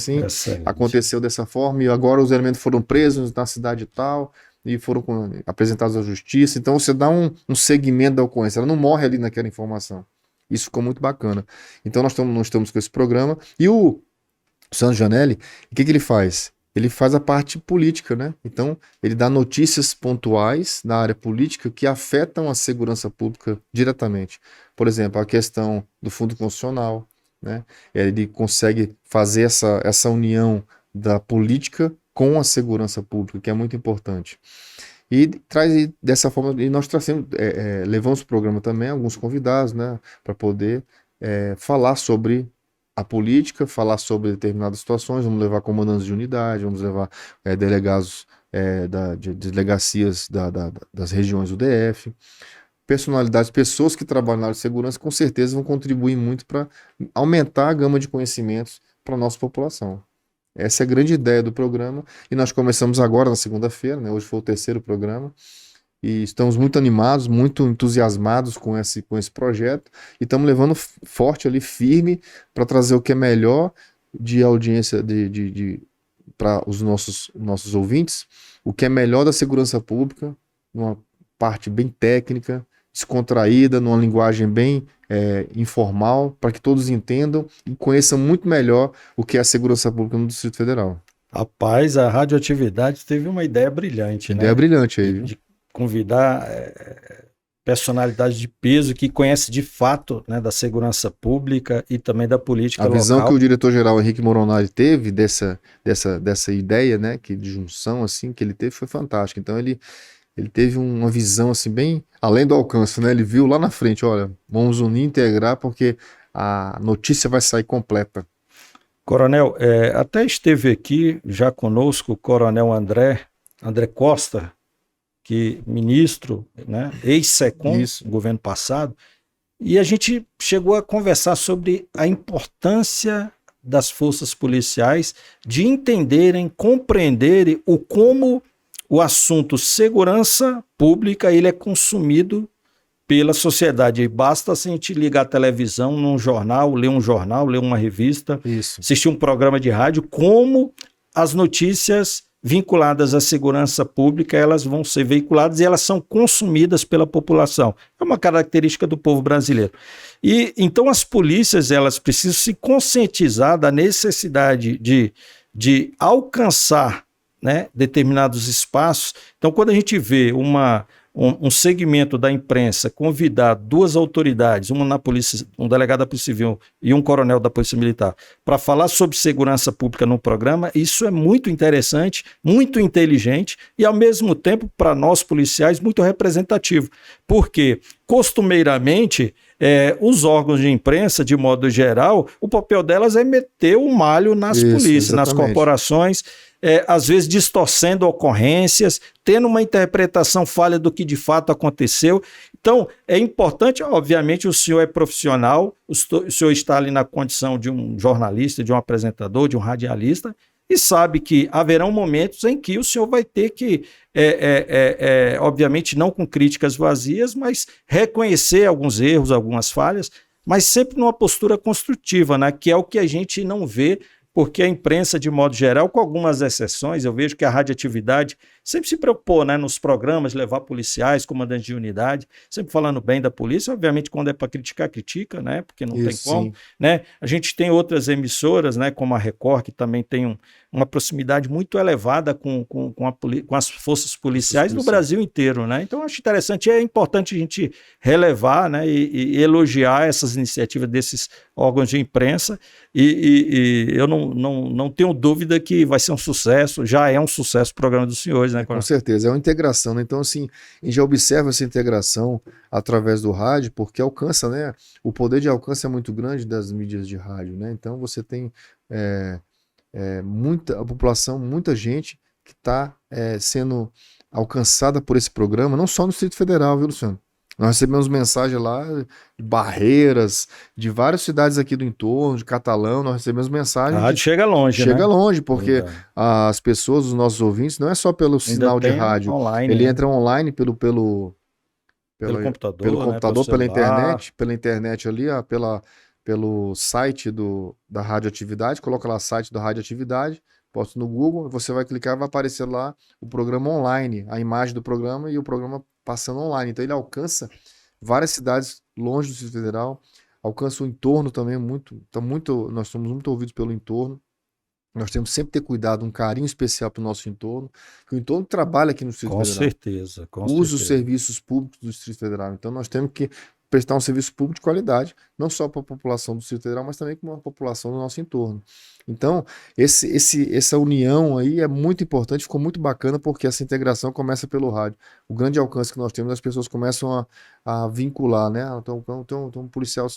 aconteceu dessa forma, e agora os elementos foram presos na cidade tal, e foram apresentados à justiça. Então você dá um segmento da ocorrência, ela não morre ali naquela informação. Isso ficou muito bacana. Então nós estamos com esse programa, e o Sandro Janelli, o que ele faz? Ele faz a parte política, né? Então, ele dá notícias pontuais na área política que afetam a segurança pública diretamente. Por exemplo, a questão do Fundo Constitucional, né? Ele consegue fazer essa união da política com a segurança pública, que é muito importante. E traz dessa forma, e nós levamos o programa também alguns convidados, né? Para poder falar sobre a política, falar sobre determinadas situações, vamos levar comandantes de unidade, vamos levar delegados de delegacias das regiões do DF, personalidades, pessoas que trabalham na área de segurança, com certeza vão contribuir muito para aumentar a gama de conhecimentos para a nossa população. Essa é a grande ideia do programa, e nós começamos agora na segunda-feira, né? Hoje foi o 3º programa, e estamos muito animados, muito entusiasmados com esse projeto, e estamos levando forte ali, firme, para trazer o que é melhor de audiência para os nossos ouvintes, o que é melhor da segurança pública, numa parte bem técnica, descontraída, numa linguagem bem informal, para que todos entendam e conheçam muito melhor o que é a segurança pública no Distrito Federal. Rapaz, a Radioatividade teve uma ideia brilhante, né? Ideia brilhante aí, viu? De convidar personalidades de peso que conhece de fato, né, da segurança pública e também da política local. A visão que o diretor-geral Henrique Moronari teve dessa ideia, né, de junção assim, que ele teve, foi fantástica. Então ele teve uma visão assim bem além do alcance, né? Ele viu lá na frente, olha, vamos unir, integrar, porque a notícia vai sair completa. Coronel, até esteve aqui já conosco o Coronel André Costa, que ministro, né, ex-SECOM, no governo passado, e a gente chegou a conversar sobre a importância das forças policiais de entenderem, compreenderem como o assunto segurança pública ele é consumido pela sociedade. E basta a gente ligar a televisão, num jornal, ler uma revista, assistir um programa de rádio, como as notícias vinculadas à segurança pública, elas vão ser veiculadas e elas são consumidas pela população. É uma característica do povo brasileiro. E então as polícias, elas precisam se conscientizar da necessidade de alcançar, né, determinados espaços. Então, quando a gente vê um segmento da imprensa convidar 2 autoridades, uma na polícia, um delegado da Polícia Civil e um coronel da Polícia Militar, para falar sobre segurança pública no programa, isso é muito interessante, muito inteligente e, ao mesmo tempo, para nós policiais, muito representativo. Porque, costumeiramente, os órgãos de imprensa, de modo geral, o papel delas é meter o malho nas polícias, nas corporações, às vezes distorcendo ocorrências, tendo uma interpretação falha do que de fato aconteceu. Então, é importante, obviamente, o senhor é profissional, o senhor está ali na condição de um jornalista, de um apresentador, de um radialista, e sabe que haverão momentos em que o senhor vai ter que, obviamente não com críticas vazias, mas reconhecer alguns erros, algumas falhas, mas sempre numa postura construtiva, né? Que é o que a gente não vê, porque a imprensa, de modo geral, com algumas exceções, eu vejo que a radioatividade sempre se preocupou, né, nos programas, levar policiais, comandantes de unidade, sempre falando bem da polícia. Obviamente, quando é para criticar, critica, né, porque não tem como. Né? A gente tem outras emissoras, né, como a Record, que também tem uma proximidade muito elevada com as forças policiais no Brasil inteiro. Né? Então, eu acho interessante, é importante a gente relevar, né, e elogiar essas iniciativas desses órgãos de imprensa, e eu não tenho dúvida que vai ser um sucesso, já é um sucesso o programa dos senhores, né? Com certeza, é uma integração, né? Então, assim, a gente já observa essa integração através do rádio, porque alcança, né? O poder de alcance é muito grande das mídias de rádio, né? Então, você tem a população, muita gente que está sendo alcançada por esse programa, não só no Distrito Federal, viu, Luciano? Nós recebemos mensagem lá de Barreiras, de várias cidades aqui do entorno, de Catalão, nós recebemos mensagem. A rádio chega longe, né? Chega longe, porque as pessoas, os nossos ouvintes, não é só pelo sinal de rádio. Online, ele entra online pelo computador, né? pela internet ali, pelo site da radioatividade, coloca lá site da radioatividade, posta no Google, você vai clicar, vai aparecer lá o programa online, a imagem do programa e o programa passando online. Então ele alcança várias cidades longe do Distrito Federal, alcança o entorno também, nós somos muito ouvidos pelo entorno. Nós temos sempre que ter cuidado, um carinho especial para o nosso entorno, porque o entorno trabalha aqui no Distrito Federal. Com certeza. Usa os serviços públicos do Distrito Federal. Então nós temos que prestar um serviço público de qualidade, não só para a população do Distrito Federal, mas também para a população do nosso entorno. Então, essa união aí é muito importante, ficou muito bacana, porque essa integração começa pelo rádio. O grande alcance que nós temos, as pessoas começam a vincular, né? Então, tem um policial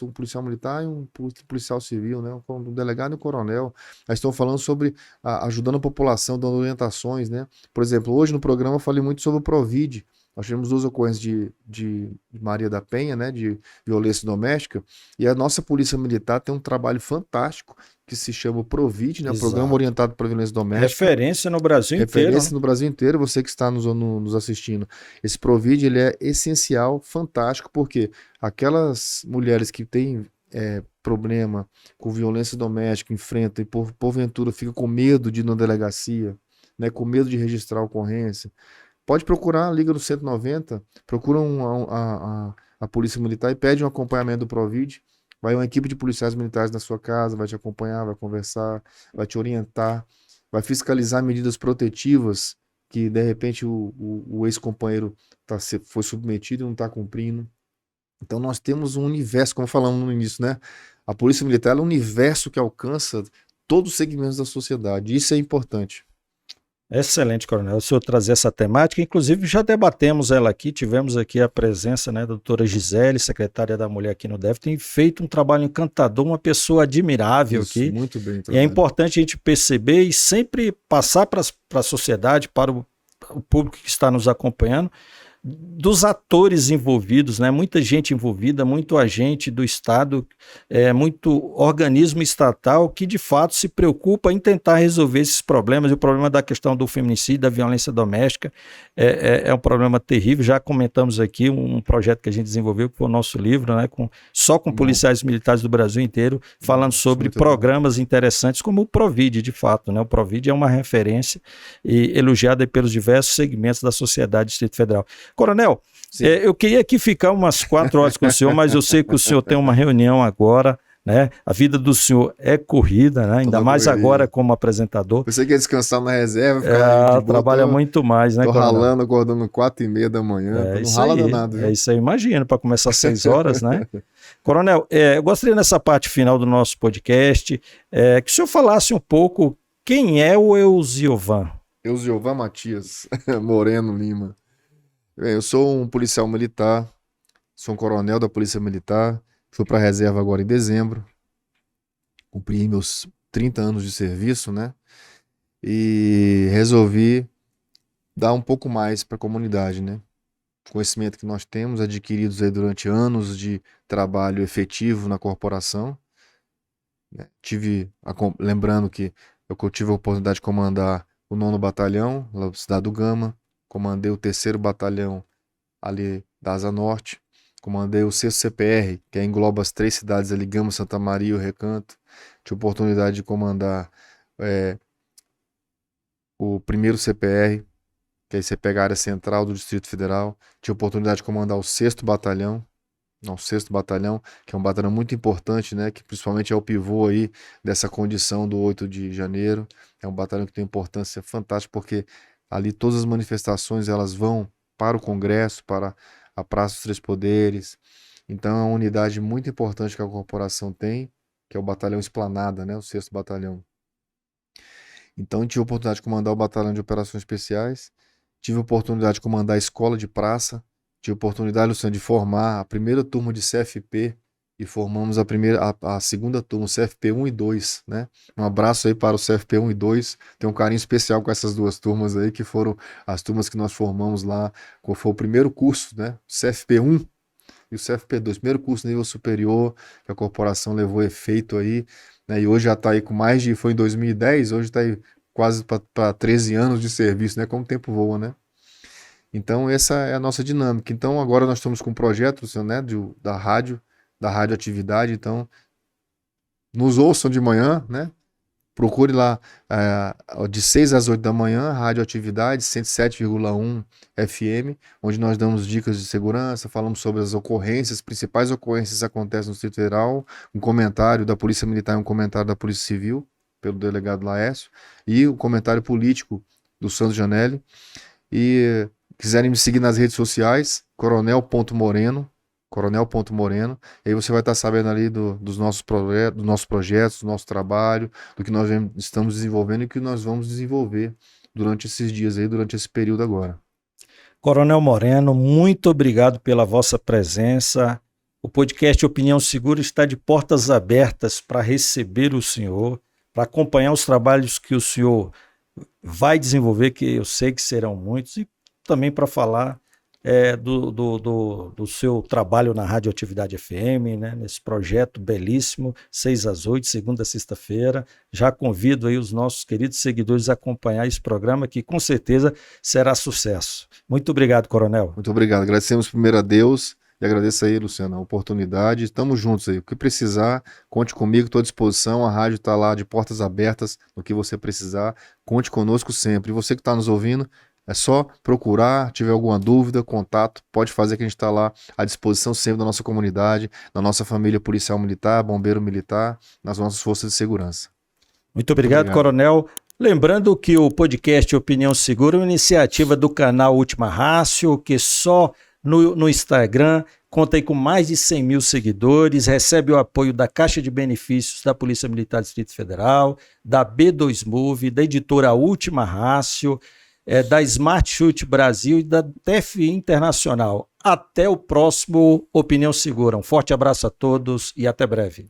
militar e um policial civil, né? Um delegado e um coronel. Nós estamos falando sobre ajudando a população, dando orientações, né? Por exemplo, hoje no programa eu falei muito sobre o Provid. Nós tivemos 2 ocorrências de Maria da Penha, né, de violência doméstica, e a nossa Polícia Militar tem um trabalho fantástico que se chama Provid, né, Programa Orientado para a Violência Doméstica. Referência no Brasil inteiro. Referência no Brasil inteiro, você que está nos assistindo. Esse Provid, ele é essencial, fantástico, porque aquelas mulheres que têm problema com violência doméstica, enfrentam e porventura fica com medo de ir na delegacia, né, com medo de registrar a ocorrência, pode procurar, liga no 190, procura a Polícia Militar e pede um acompanhamento do Provid. Vai uma equipe de policiais militares na sua casa, vai te acompanhar, vai conversar, vai te orientar, vai fiscalizar medidas protetivas que, de repente, o ex-companheiro foi submetido e não está cumprindo. Então, nós temos um universo, como falamos no início, né? A Polícia Militar é um universo que alcança todos os segmentos da sociedade. Isso é importante. Excelente, coronel, o senhor trazer essa temática, inclusive já debatemos ela aqui, tivemos aqui a presença, né, da doutora Gisele, secretária da Mulher aqui no DEF, tem feito um trabalho encantador, uma pessoa admirável aqui. Muito bem. E é importante a gente perceber e sempre passar para a sociedade, para o público que está nos acompanhando, dos atores envolvidos, né? Muita gente envolvida, muito agente do Estado, muito organismo estatal que de fato se preocupa em tentar resolver esses problemas. E o problema da questão do feminicídio, da violência doméstica é um problema terrível. Já comentamos aqui um projeto que a gente desenvolveu, que foi o nosso livro, né? Só com policiais militares do Brasil inteiro, falando sobre programas interessantes como o Provid, de fato, né? O Provid é uma referência e elogiada pelos diversos segmentos da sociedade do Distrito Federal. Coronel, eu queria aqui ficar umas 4 horas com o senhor, mas eu sei que o senhor tem uma reunião agora, né? A vida do senhor é corrida, né? Ainda mais agora como apresentador. Você quer descansar na reserva, ficar trabalha muito mais, né? Tô ralando, acordando 4h30 da manhã, não rala danado. É isso aí, imagina, para começar às 6 horas, né? Coronel, eu gostaria nessa parte final do nosso podcast, que o senhor falasse um pouco quem é o Elziovan. Elziovan Matias Moreno Lima. Eu sou um policial militar, sou um coronel da Polícia Militar, Fui para a reserva agora em dezembro, cumpri meus 30 anos de serviço, né? E resolvi dar um pouco mais para a comunidade, né? Conhecimento que nós temos adquiridos aí durante anos de trabalho efetivo na corporação, né? Lembrando que eu tive a oportunidade de comandar o 9º Batalhão, lá da Cidade do Gama, comandei o 3º Batalhão ali da Asa Norte, comandei o 6º CPR, que engloba as 3 cidades ali, Gama, Santa Maria e o Recanto. Tive a oportunidade de comandar o 1º CPR, que aí você pega a área central do Distrito Federal. Tive a oportunidade de comandar o 6º Batalhão, não, o 6º Batalhão, que é um batalhão muito importante, né, que principalmente é o pivô aí dessa condição do 8 de janeiro. É um batalhão que tem importância fantástica, porque ali todas as manifestações elas vão para o Congresso, para a Praça dos Três Poderes. Então é uma unidade muito importante que a corporação tem, que é o Batalhão Esplanada, né, o 6º Batalhão. Então tive a oportunidade de comandar o Batalhão de Operações Especiais, tive a oportunidade de comandar a Escola de Praça, tive a oportunidade, Luciano, de formar a primeira turma de CFP e formamos a segunda turma, CFP 1 e 2, né? Um abraço aí para o CFP 1 e 2, tenho um carinho especial com essas duas turmas aí, que foram as turmas que nós formamos lá, foi o primeiro curso, né? CFP 1 e o CFP 2, primeiro curso nível superior, que a corporação levou efeito aí, né? E hoje já está aí com foi em 2010, hoje está aí quase para 13 anos de serviço, né? Como o tempo voa, né? Então essa é a nossa dinâmica. Então agora nós estamos com um projeto, né, da radioatividade. Então nos ouçam de manhã, né? Procure lá de 6 às 8 da manhã, radioatividade 107,1 FM, onde nós damos dicas de segurança, falamos sobre as ocorrências, principais ocorrências que acontecem no Distrito Federal, um comentário da Polícia Militar e um comentário da Polícia Civil, pelo delegado Laércio, e o comentário político do Sandro Janelli. E quiserem me seguir nas redes sociais, coronel.moreno, coronel.moreno, e aí você vai estar sabendo ali dos nossos projetos, do nosso trabalho, do que nós estamos desenvolvendo e que nós vamos desenvolver durante esses dias aí, durante esse período agora. Coronel Moreno, muito obrigado pela vossa presença. O podcast Opinião Segura está de portas abertas para receber o senhor, para acompanhar os trabalhos que o senhor vai desenvolver, que eu sei que serão muitos, e também para falar do seu trabalho na Radioatividade FM, né, nesse projeto belíssimo, 6 às 8, segunda a sexta-feira. Já convido aí os nossos queridos seguidores a acompanhar esse programa, que com certeza será sucesso. Muito obrigado, Coronel. Muito obrigado. Agradecemos primeiro a Deus e agradeço aí, Luciano, a oportunidade. Estamos juntos aí. O que precisar, conte comigo, estou à disposição. A rádio está lá de portas abertas, no que você precisar. Conte conosco sempre. E você que está nos ouvindo, é só procurar, tiver alguma dúvida, contato, pode fazer, que a gente está lá à disposição sempre da nossa comunidade, da nossa família policial militar, bombeiro militar, nas nossas forças de segurança. Muito obrigado, Coronel. Lembrando que o podcast Opinião Segura é uma iniciativa do canal Última Rácio, que só no Instagram conta aí com mais de 100 mil seguidores, recebe o apoio da Caixa de Benefícios da Polícia Militar do Distrito Federal, da B2 Move, da editora Última Rácio, da Smart Chute Brasil e da TFI Internacional. Até o próximo Opinião Segura. Um forte abraço a todos e até breve.